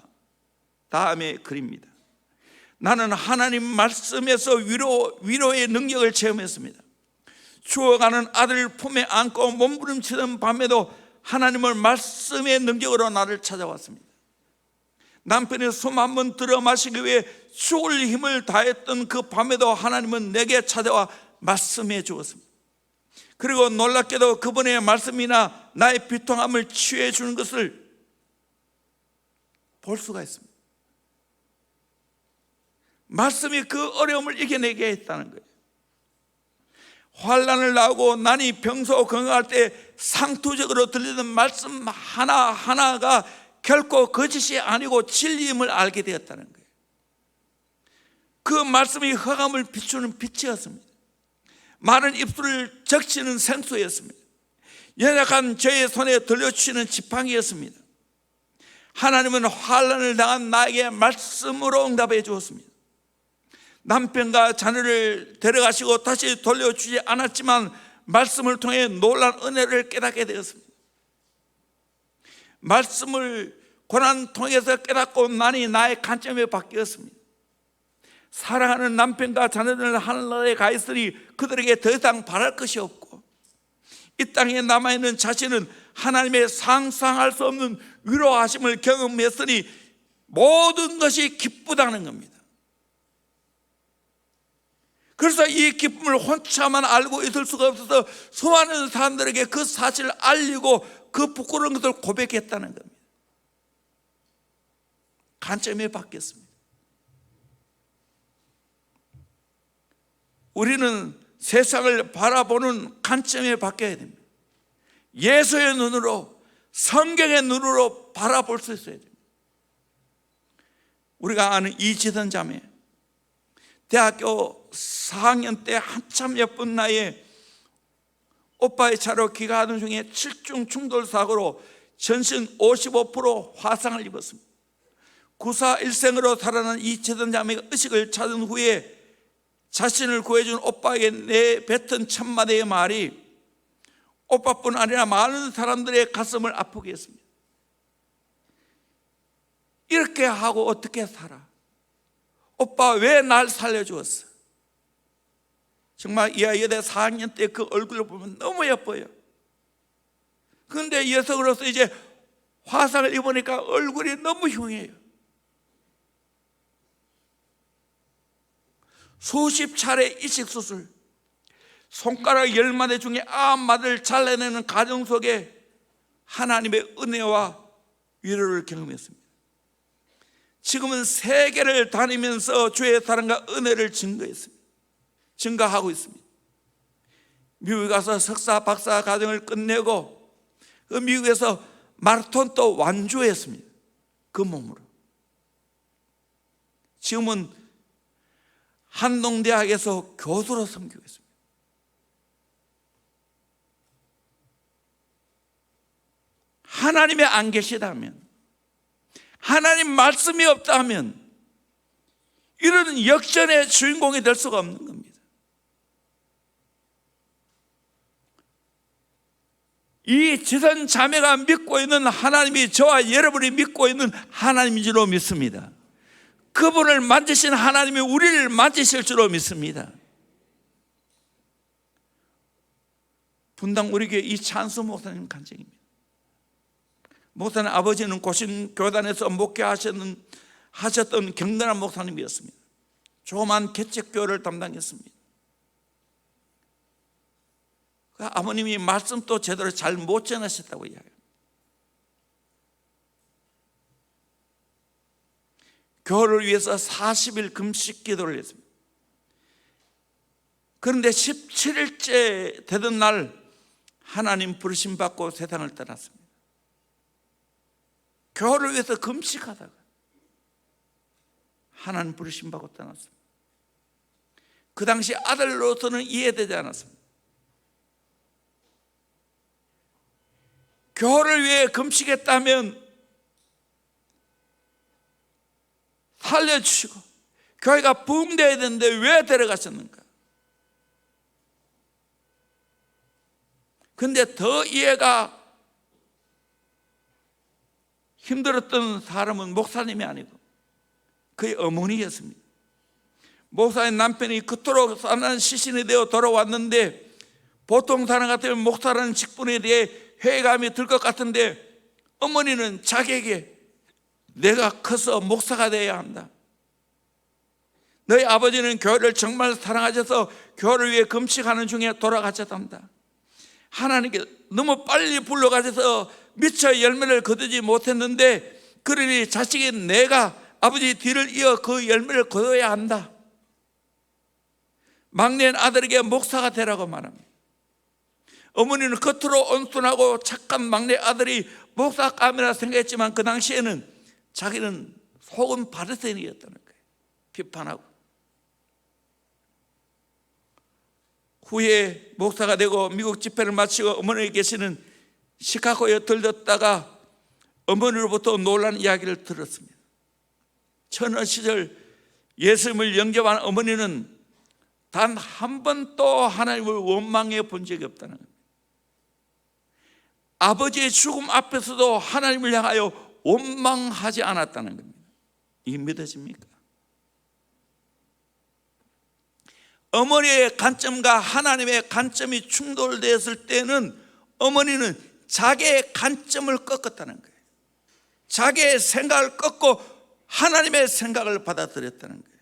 다음에 글입니다. 나는 하나님 말씀에서 위로의 능력을 체험했습니다. 죽어가는 아들을 품에 안고 몸부림치던 밤에도 하나님은 말씀의 능력으로 나를 찾아왔습니다. 남편이 숨 한 번 들어 마시기 위해 죽을 힘을 다했던 그 밤에도 하나님은 내게 찾아와 말씀해 주었습니다. 그리고 놀랍게도 그분의 말씀이나 나의 비통함을 치유해 주는 것을 볼 수가 있습니다. 말씀이 그 어려움을 이겨내게 했다는 거예요. 환난을 나오고 난이 병소 건강할 때 상투적으로 들리는 말씀 하나하나가 결코 거짓이 아니고 진리임을 알게 되었다는 거예요. 그 말씀이 흑암을 비추는 빛이었습니다. 마른 입술을 적시는 생수였습니다. 연약한 죄의 손에 들려주시는 지팡이였습니다. 하나님은 환난을 당한 나에게 말씀으로 응답해 주었습니다. 남편과 자녀를 데려가시고 다시 돌려주지 않았지만 말씀을 통해 놀라운 은혜를 깨닫게 되었습니다. 말씀을 고난 통해서 깨닫고 나니 나의 관점이 바뀌었습니다. 사랑하는 남편과 자녀들은 하늘나라에 가 있으니 그들에게 더 이상 바랄 것이 없고 이 땅에 남아있는 자신은 하나님의 상상할 수 없는 위로하심을 경험했으니 모든 것이 기쁘다는 겁니다. 그래서 이 기쁨을 혼자만 알고 있을 수가 없어서 수많은 사람들에게 그 사실을 알리고 그 부끄러운 것을 고백했다는 겁니다. 관점이 바뀌었습니다. 우리는 세상을 바라보는 관점이 바뀌어야 됩니다. 예수의 눈으로, 성경의 눈으로 바라볼 수 있어야 됩니다. 우리가 아는 이지선 자매, 대학교 4학년 때 한참 예쁜 나이에 오빠의 차로 귀가하던 중에 7중 충돌 사고로 전신 55% 화상을 입었습니다. 구사 일생으로 살아난 이지선 자매가 의식을 찾은 후에 자신을 구해준 오빠에게 내뱉은 첫 마디의 말이 오빠뿐 아니라 많은 사람들의 가슴을 아프게 했습니다. 이렇게 하고 어떻게 살아? 오빠 왜 날 살려주었어? 정말 이 아이의 4학년 때 그 얼굴을 보면 너무 예뻐요. 그런데 여성으로서 이제 화상을 입으니까 얼굴이 너무 흉해요. 수십 차례 이식수술, 손가락 10마디 중에 9마디를 잘라내는 과정 속에 하나님의 은혜와 위로를 경험했습니다. 지금은 세계를 다니면서 주의 사랑과 은혜를 증가하고 있습니다. 미국에 가서 석사, 박사 과정을 끝내고 그 미국에서 마라톤도 완주했습니다. 그 몸으로. 지금은 한동대학에서 교수로 섬기고 있습니다. 하나님이 안 계시다면, 하나님 말씀이 없다면 이런 역전의 주인공이 될 수가 없는 겁니다. 이 지선 자매가 믿고 있는 하나님이 저와 여러분이 믿고 있는 하나님인 줄로 믿습니다. 그분을 만지신 하나님이 우리를 만지실 줄로 믿습니다. 분당 우리 교회 이찬수 목사님 간증입니다. 목사님 아버지는 고신 교단에서 목회하셨던 경건한 목사님이었습니다. 조그만 개척교회를 담당했습니다. 아버님이 말씀도 제대로 잘 못 전하셨다고 이야기합니다. 교회를 위해서 40일 금식 기도를 했습니다. 그런데 17일째 되던 날 하나님 부르심 받고 세상을 떠났습니다. 교회를 위해서 금식하다가 하나님 부르심 받고 떠났습니다. 그 당시 아들로서는 이해되지 않았습니다. 교회를 위해 금식했다면 살려주시고 교회가 부흥되어야 되는데 왜 데려가셨는가? 근데 더 이해가 힘들었던 사람은 목사님이 아니고 그의 어머니였습니다. 목사의 남편이 그토록 사는 시신이 되어 돌아왔는데 보통 사람 같으면 목사라는 직분에 대해 회의감이 들 것 같은데 어머니는 자기에게 내가 커서 목사가 되어야 한다. 너희 아버지는 교회를 정말 사랑하셔서 교회를 위해 금식하는 중에 돌아가셨단다. 하나님께 너무 빨리 불러가셔서 미처 열매를 거두지 못했는데 그러니 자식이 내가 아버지 뒤를 이어 그 열매를 거둬야 한다. 막내 아들에게 목사가 되라고 말합니다. 어머니는 겉으로 온순하고 착한 막내 아들이 목사감이라 생각했지만 그 당시에는 자기는 속은 바리새인이었다는 거예요. 비판하고. 후에 목사가 되고 미국 집회를 마치고 어머니에 계시는 시카고에 들렀다가 어머니로부터 놀란 이야기를 들었습니다. 처녀 시절 예수님을 영접한 어머니는 단 한 번도 하나님을 원망해 본 적이 없다는 겁니다. 아버지의 죽음 앞에서도 하나님을 향하여 원망하지 않았다는 겁니다. 이게 믿어집니까? 어머니의 관점과 하나님의 관점이 충돌되었을 때는 어머니는 자기의 관점을 꺾었다는 거예요. 자기의 생각을 꺾고 하나님의 생각을 받아들였다는 거예요.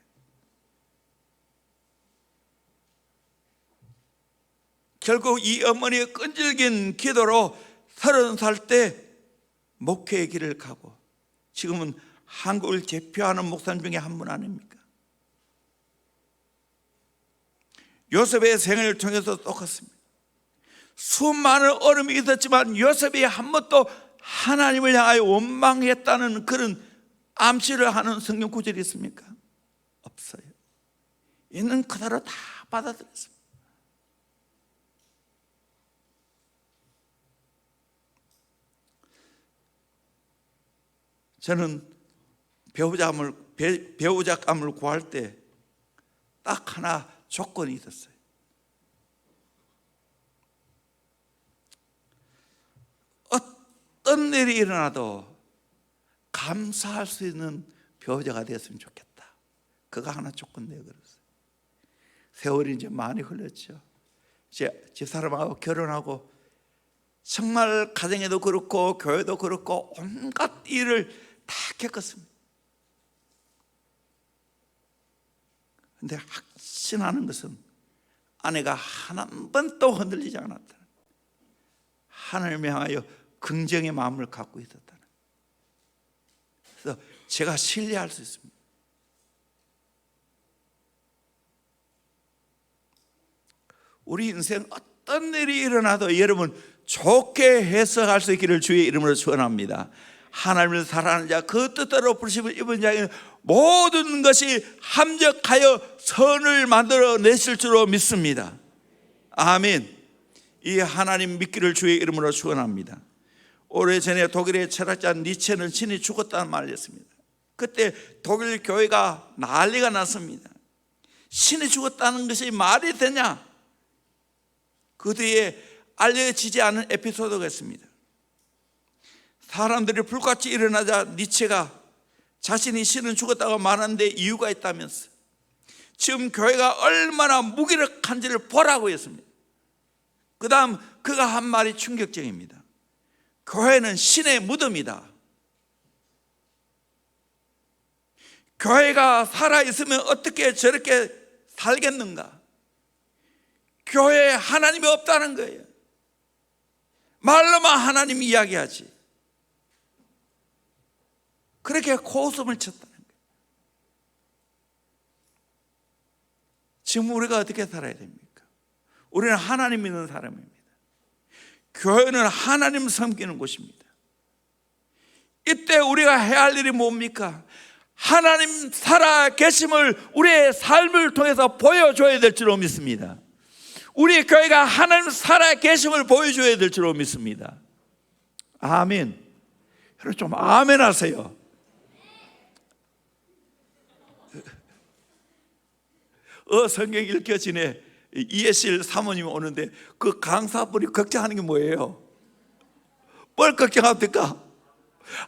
결국 이 어머니의 끈질긴 기도로 30살 때 목회의 길을 가고 지금은 한국을 대표하는 목사님 중에 한 분 아닙니까? 요셉의 생애를 통해서 똑같습니다. 수많은 어려움이 있었지만 요셉이 한 번도 하나님을 향하여 원망했다는 그런 암시를 하는 성경 구절이 있습니까? 없어요. 있는 그대로 다 받아들였습니다. 저는 배우자감을 구할 때 딱 하나 조건이 있었어요. 어떤 일이 일어나도 감사할 수 있는 배우자가 되었으면 좋겠다. 그거 하나 조건 내걸었어요. 세월이 이제 많이 흘렀죠. 이제 집사람하고 결혼하고 정말 가정에도 그렇고 교회도 그렇고 온갖 일을 다 겪었습니다. 그런데 확신하는 것은 아내가 한 번도 흔들리지 않았다. 하나님을 향하여 긍정의 마음을 갖고 있었다. 그래서 제가 신뢰할 수 있습니다. 우리 인생 어떤 일이 일어나도 여러분 좋게 해석할 수 있기를 주의 이름으로 축원합니다. 하나님을 사랑하는 자, 그 뜻대로 부르심을 입은 자에게는 모든 것이 합력하여 선을 만들어내실 줄로 믿습니다. 아멘. 이 하나님 믿기를 주의 이름으로 축원합니다. 오래전에 독일의 철학자 니체는 신이 죽었다는 말을 했습니다. 그때 독일 교회가 난리가 났습니다. 신이 죽었다는 것이 말이 되냐? 그 뒤에 알려지지 않은 에피소드가 있습니다. 사람들이 불같이 일어나자 니체가 자신이 신은 죽었다고 말하는데 이유가 있다면서 지금 교회가 얼마나 무기력한지를 보라고 했습니다. 그 다음 그가 한 말이 충격적입니다. 교회는 신의 무덤이다. 교회가 살아있으면 어떻게 저렇게 살겠는가? 교회에 하나님이 없다는 거예요. 말로만 하나님 이야기하지. 그렇게 코웃음을 쳤다는 거예요. 지금 우리가 어떻게 살아야 됩니까? 우리는 하나님 믿는 사람입니다. 교회는 하나님 섬기는 곳입니다. 이때 우리가 해야 할 일이 뭡니까? 하나님 살아 계심을 우리의 삶을 통해서 보여줘야 될 줄로 믿습니다. 우리 교회가 하나님 살아 계심을 보여줘야 될 줄로 믿습니다. 아멘. 여러분 좀 아멘 하세요. 성경 읽혀지네. 이해실 사모님 오는데 그 강사분이 걱정하는 게 뭐예요? 뭘 걱정합니까?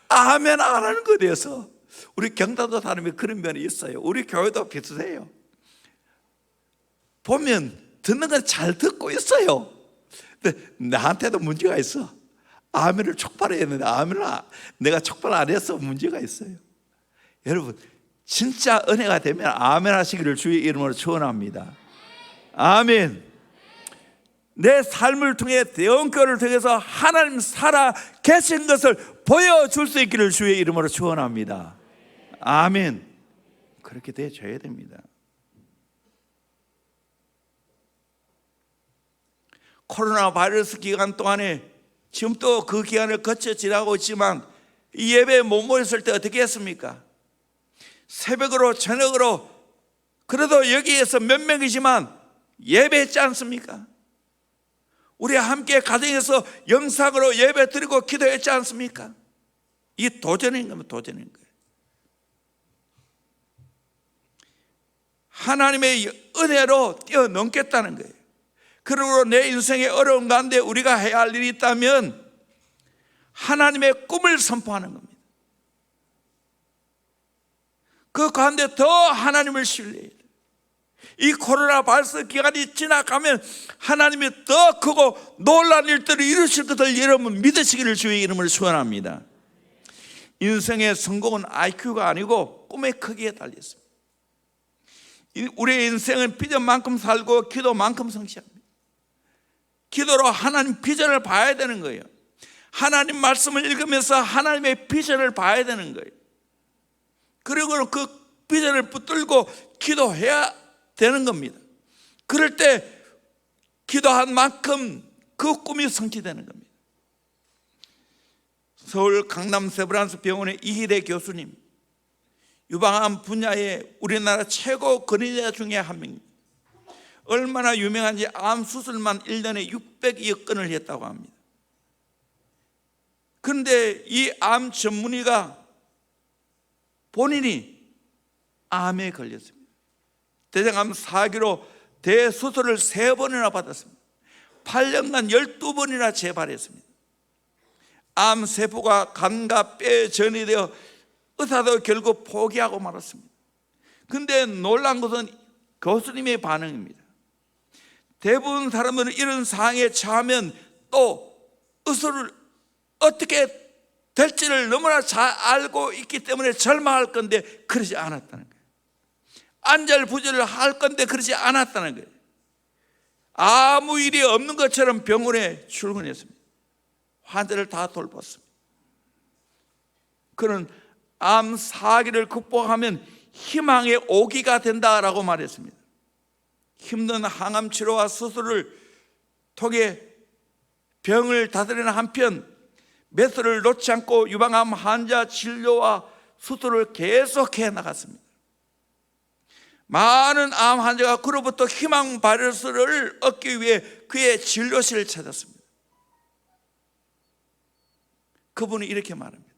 아멘 안 하는 것에 대해서. 우리 경단도 사람이 그런 면이 있어요. 우리 교회도 비슷해요. 보면 듣는 건 잘 듣고 있어요. 근데 나한테도 문제가 있어. 아멘을 촉발해야 했는데 아멘을 내가 촉발 안 해서 문제가 있어요. 여러분 진짜 은혜가 되면 아멘 하시기를 주의 이름으로 축원합니다. 아멘. 내 삶을 통해 대원교를 통해서 하나님 살아 계신 것을 보여줄 수 있기를 주의 이름으로 축원합니다. 아멘. 그렇게 되어줘야 됩니다. 코로나 바이러스 기간 동안에 지금 또 그 기간을 거쳐 지나고 있지만 이 예배에 못 모였을 때 어떻게 했습니까? 새벽으로 저녁으로 그래도 여기에서 몇 명이지만 예배했지 않습니까? 우리 함께 가정에서 영상으로 예배 드리고 기도했지 않습니까? 이게 도전인 거면 도전인 거예요. 하나님의 은혜로 뛰어넘겠다는 거예요. 그리고 내 인생의 어려운 가운데 우리가 해야 할 일이 있다면 하나님의 꿈을 선포하는 겁니다. 그 가운데 더 하나님을 신뢰해야 돼요. 이 코로나 바이러스 기간이 지나가면 하나님이 더 크고 놀라운 일들을 이루실 것을 여러분 믿으시기를 주의 이름으로 축원합니다. 인생의 성공은 IQ가 아니고 꿈의 크기에 달려 있습니다. 우리의 인생은 비전만큼 살고 기도만큼 성취합니다. 기도로 하나님 비전을 봐야 되는 거예요. 하나님 말씀을 읽으면서 하나님의 비전을 봐야 되는 거예요. 그리고 그 비전을 붙들고 기도해야 되는 겁니다. 그럴 때 기도한 만큼 그 꿈이 성취되는 겁니다. 서울 강남 세브란스 병원의 이희대 교수님, 유방암 분야의 우리나라 최고 권위자 중에 한 명입니다. 얼마나 유명한지 암 수술만 1년에 600여 건을 했다고 합니다. 그런데 이 암 전문의가 본인이 암에 걸렸습니다. 대장암 4기로 대수술을 3번이나 받았습니다. 8년간 12번이나 재발했습니다. 암세포가 간과 뼈에 전이되어 의사도 결국 포기하고 말았습니다. 그런데 놀란 것은 교수님의 반응입니다. 대부분 사람들은 이런 상황에 처하면 또 의사를 어떻게 될지를 너무나 잘 알고 있기 때문에 절망할 건데 그러지 않았다는 거예요. 안절부절을 할 건데 그러지 않았다는 거예요. 아무 일이 없는 것처럼 병원에 출근했습니다. 환자를 다 돌봤습니다. 그는 암 4기를 극복하면 희망의 오기가 된다라고 말했습니다. 힘든 항암 치료와 수술을 통해 병을 다스리는 한편 매수를 놓지 않고 유방암 환자 진료와 수술을 계속해 나갔습니다. 많은 암 환자가 그로부터 희망 바이러스를 얻기 위해 그의 진료실을 찾았습니다. 그분이 이렇게 말합니다.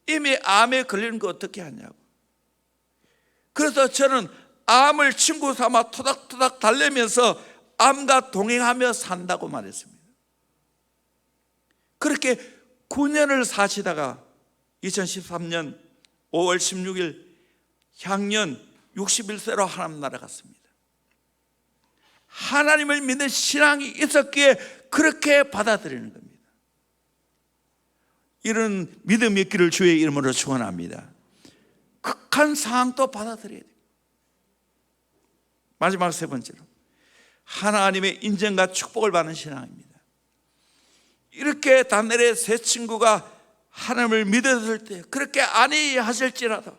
이미 암에 걸리는 거 어떻게 하냐고. 그래서 저는 암을 친구 삼아 토닥토닥 달래면서 암과 동행하며 산다고 말했습니다. 그렇게 9년을 사시다가 2013년 5월 16일 향년 61세로 하나님 나라 갔습니다. 하나님을 믿는 신앙이 있었기에 그렇게 받아들이는 겁니다. 이런 믿음의 길을 주의 이름으로 축원합니다. 극한 상황도 받아들여야 돼요. 마지막 세 번째로, 하나님의 인정과 축복을 받는 신앙입니다. 이렇게 다니엘의 세 친구가 하나님을 믿어들 때, 그렇게 아니하실지라도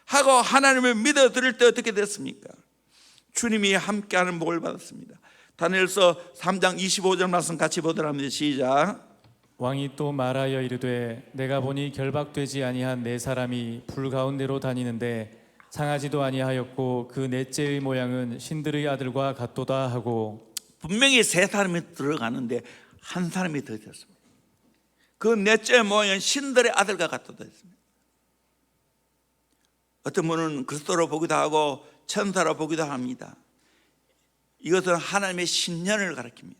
하고 하나님을 믿어들을 때 어떻게 됐습니까? 주님이 함께하는 복을 받았습니다. 다니엘서 3장 25절 말씀 같이 보도록 합니다. 시작. 왕이 또 말하여 이르되 내가 보니 결박되지 아니한 네 사람이 불 가운데로 다니는데 상하지도 아니하였고 그 넷째의 모양은 신들의 아들과 같도다 하고. 분명히 세 사람이 들어가는데 한 사람이 더 있었습니다. 그 넷째 모양은 신들의 아들과 같도다 했습니다. 어떤 분은 그리스도로 보기도 하고 천사로 보기도 합니다. 이것은 하나님의 신년을 가리킵니다.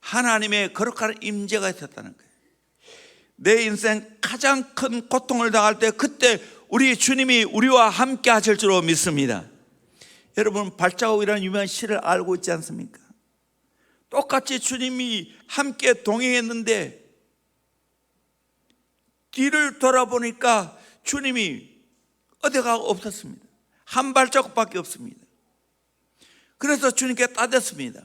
하나님의 거룩한 임재가 있었다는 거예요. 내 인생 가장 큰 고통을 당할 때 그때 우리 주님이 우리와 함께 하실 줄로 믿습니다. 여러분, 발자국이라는 유명한 시를 알고 있지 않습니까? 똑같이 주님이 함께 동행했는데 뒤를 돌아보니까 주님이 어디가 없었습니다. 한 발자국밖에 없습니다. 그래서 주님께 따졌습니다.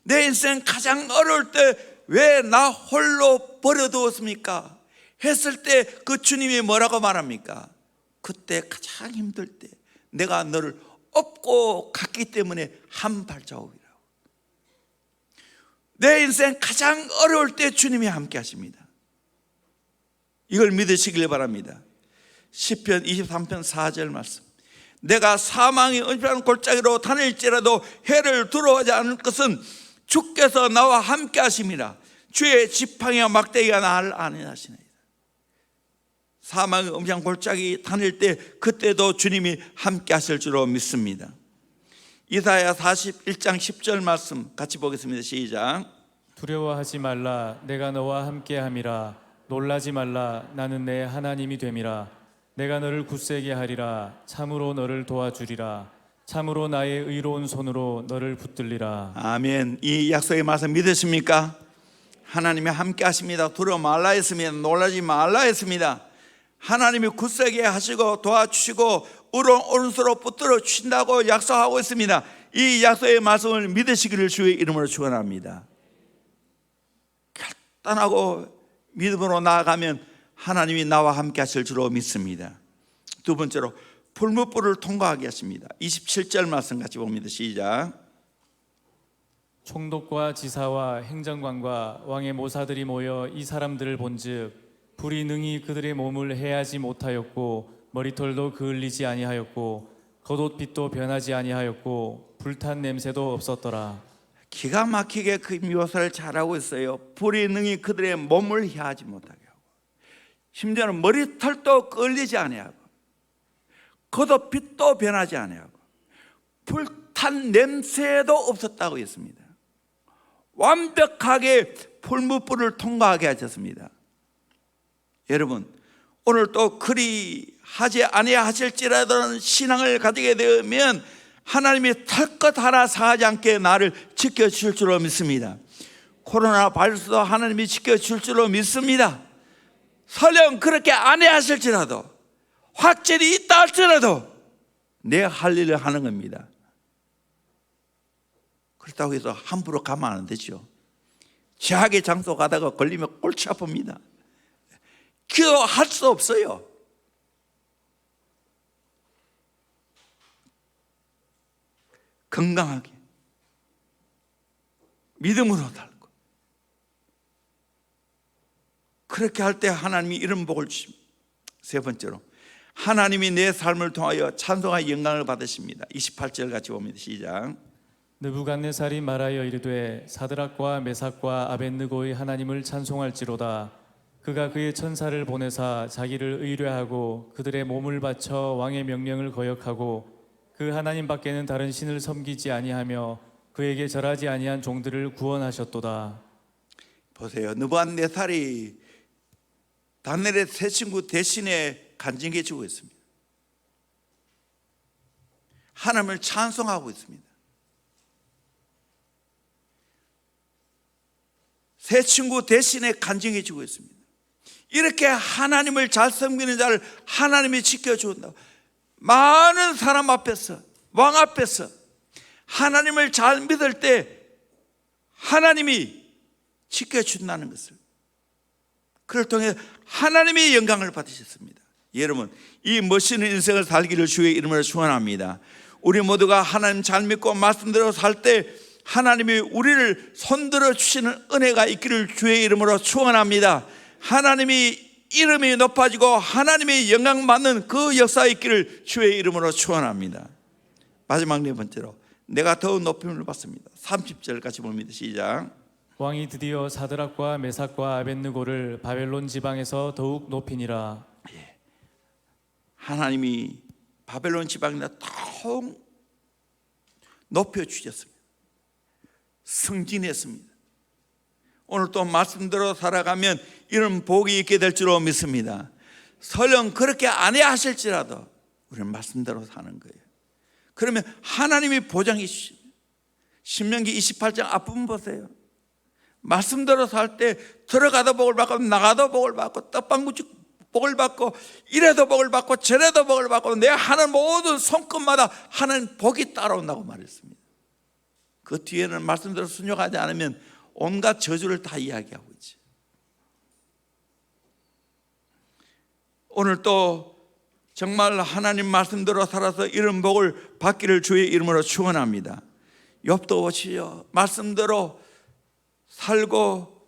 내 인생 가장 어려울 때 왜 나 홀로 버려두었습니까? 했을 때 그 주님이 뭐라고 말합니까? 그때 가장 힘들 때 내가 너를 업고 갔기 때문에 한 발자국이라고. 내 인생 가장 어려울 때 주님이 함께 하십니다. 이걸 믿으시길 바랍니다. 시편 23편 4절 말씀. 내가 사망의 은밀한 골짜기로 다닐지라도 해를 두려워하지 않을 것은 주께서 나와 함께 하심이라. 주의 지팡이와 막대기가 나를 안위하시나이다. 사망의 음향 골짜기 다닐 때 그때도 주님이 함께 하실 줄로 믿습니다. 이사야 41장 10절 말씀 같이 보겠습니다. 시작. 두려워하지 말라 내가 너와 함께함이라. 놀라지 말라 나는 내 하나님이 됨이라. 내가 너를 굳세게 하리라. 참으로 너를 도와주리라. 참으로 나의 의로운 손으로 너를 붙들리라. 아멘. 이 약속의 말씀 믿으십니까? 하나님이 함께 하십니다. 두려워 말라 했습니다. 놀라지 말라 했습니다. 하나님이 굳세게 하시고 도와주시고 오른손으로 붙들어 주신다고 약속하고 있습니다. 이 약속의 말씀을 믿으시기를 주의 이름으로 축원합니다. 결단하고 믿음으로 나아가면 하나님이 나와 함께 하실 줄로 믿습니다. 두 번째로, 불무불을 통과하게 하십니다. 27절 말씀 같이 봅니다. 시작. 총독과 지사와 행정관과 왕의 모사들이 모여 이 사람들을 본즉 불이 능히 그들의 몸을 해하지 못하였고 머리털도 그을리지 아니하였고 겉옷빛도 변하지 아니하였고 불탄 냄새도 없었더라. 기가 막히게 그 묘사를 잘하고 있어요. 불이 능히 그들의 몸을 해하지 못하게 하고, 심지어는 머리털도 끌리지 아니하고 겉옷빛도 변하지 아니하고 불탄 냄새도 없었다고 했습니다. 완벽하게 불무불을 통과하게 하셨습니다. 여러분, 오늘 또 그리 하지 아니하실지라도 신앙을 가지게 되면 하나님이 털 것 하나 사하지 않게 나를 지켜주실 줄로 믿습니다. 코로나 바이러스도 하나님이 지켜줄 줄로 믿습니다. 설령 그렇게 아니하실지라도, 확진이 있다 할지라도 내 할 일을 하는 겁니다. 그렇다고 해서 함부로 가면 안 되죠. 제약의 장소 가다가 걸리면 골치 아픕니다. 기도할 수 없어요. 건강하게 믿음으로 살고, 그렇게 할 때 하나님이 이런 복을 주십니다. 세 번째로, 하나님이 내 삶을 통하여 찬송과 영광을 받으십니다. 28절 같이 봅니다. 시작. 느부갓네살이 말하여 이르되 사드락과 메삭과 아벳느고의 하나님을 찬송할지로다. 그가 그의 천사를 보내사 자기를 의뢰하고 그들의 몸을 바쳐 왕의 명령을 거역하고 그 하나님 밖에는 다른 신을 섬기지 아니하며 그에게 절하지 아니한 종들을 구원하셨도다. 보세요. 느부갓네살이 다니엘의 세 친구 대신에 간증해 주고 있습니다. 하나님을 찬송하고 있습니다. 새 친구 대신에 간증해 주고 있습니다. 이렇게 하나님을 잘 섬기는 자를 하나님이 지켜준다. 많은 사람 앞에서, 왕 앞에서 하나님을 잘 믿을 때 하나님이 지켜준다는 것을, 그를 통해 하나님의 영광을 받으셨습니다. 여러분, 이 멋있는 인생을 살기를 주의 이름으로 축원합니다. 우리 모두가 하나님 잘 믿고 말씀대로 살 때 하나님이 우리를 손들어 주시는 은혜가 있기를 주의 이름으로 축원합니다. 하나님이 이름이 높아지고 하나님의 영광 받는 그 역사가 있기를 주의 이름으로 축원합니다. 마지막 네 번째로, 내가 더욱 높임을 받습니다. 30절 같이 봅니다. 시작. 왕이 드디어 사드락과 메삭과 아벳느고를 바벨론 지방에서 더욱 높이니라. 하나님이 바벨론 지방에다 더욱 높여주셨습니다. 승진했습니다. 오늘 또 말씀대로 살아가면 이런 복이 있게 될 줄로 믿습니다. 설령 그렇게 안 해야 하실지라도 우리는 말씀대로 사는 거예요. 그러면 하나님이 보장해 주십니다. 신명기 28장 앞부분 보세요. 말씀대로 살 때 들어가도 복을 받고 나가도 복을 받고 떡방구죽 복을 받고 이래도 복을 받고 저래도 복을 받고 내가 하는 모든 손끝마다 하는 복이 따라온다고 말했습니다. 그 뒤에는 말씀대로 순종하지 않으면 온갖 저주를 다 이야기하고 있죠. 오늘 또 정말 하나님 말씀대로 살아서 이런 복을 받기를 주의 이름으로 축원합니다. 욥도 보시죠. 말씀대로 살고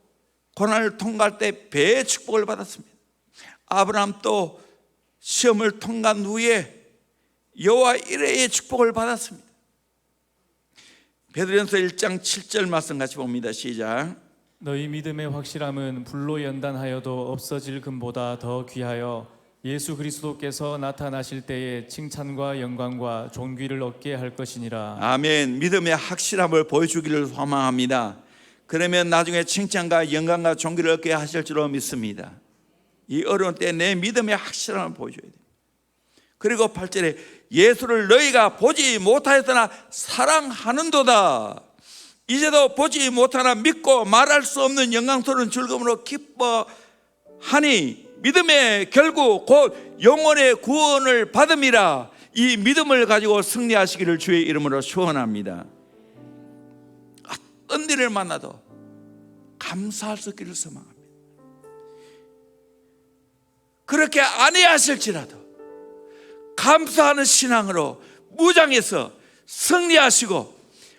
고난을 통과할 때 배의 축복을 받았습니다. 아브라함도 시험을 통과한 후에 여호와 이레의 축복을 받았습니다. 베드로전서 1장 7절 말씀 같이 봅니다. 시작. 너희 믿음의 확실함은 불로 연단하여도 없어질 금보다 더 귀하여 예수 그리스도께서 나타나실 때에 칭찬과 영광과 존귀를 얻게 할 것이니라. 아멘. 믿음의 확실함을 보여주기를 소망합니다. 그러면 나중에 칭찬과 영광과 존귀를 얻게 하실 줄로 믿습니다. 이 어려운 때 내 믿음의 확실함을 보여줘야 됩니다. 그리고 8절에 예수를 너희가 보지 못하였으나 사랑하는도다. 이제도 보지 못하나 믿고 말할 수 없는 영광스러운 즐거움으로 기뻐하니 믿음의 결국 곧 영혼의 구원을 받음이라. 이 믿음을 가지고 승리하시기를 주의 이름으로 축원합니다. 어떤 일을 만나도 감사할 수 있기를 소망합니다. 그렇게 안 해야 하실지라도 감사하는 신앙으로 무장해서 승리하시고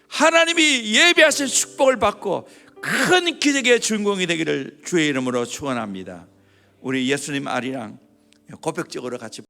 하나님이 예비하신 축복을 받고 큰 기적의 주인공이 되기를 주의 이름으로 축원합니다. 우리 예수님 아리랑 고백적으로 같이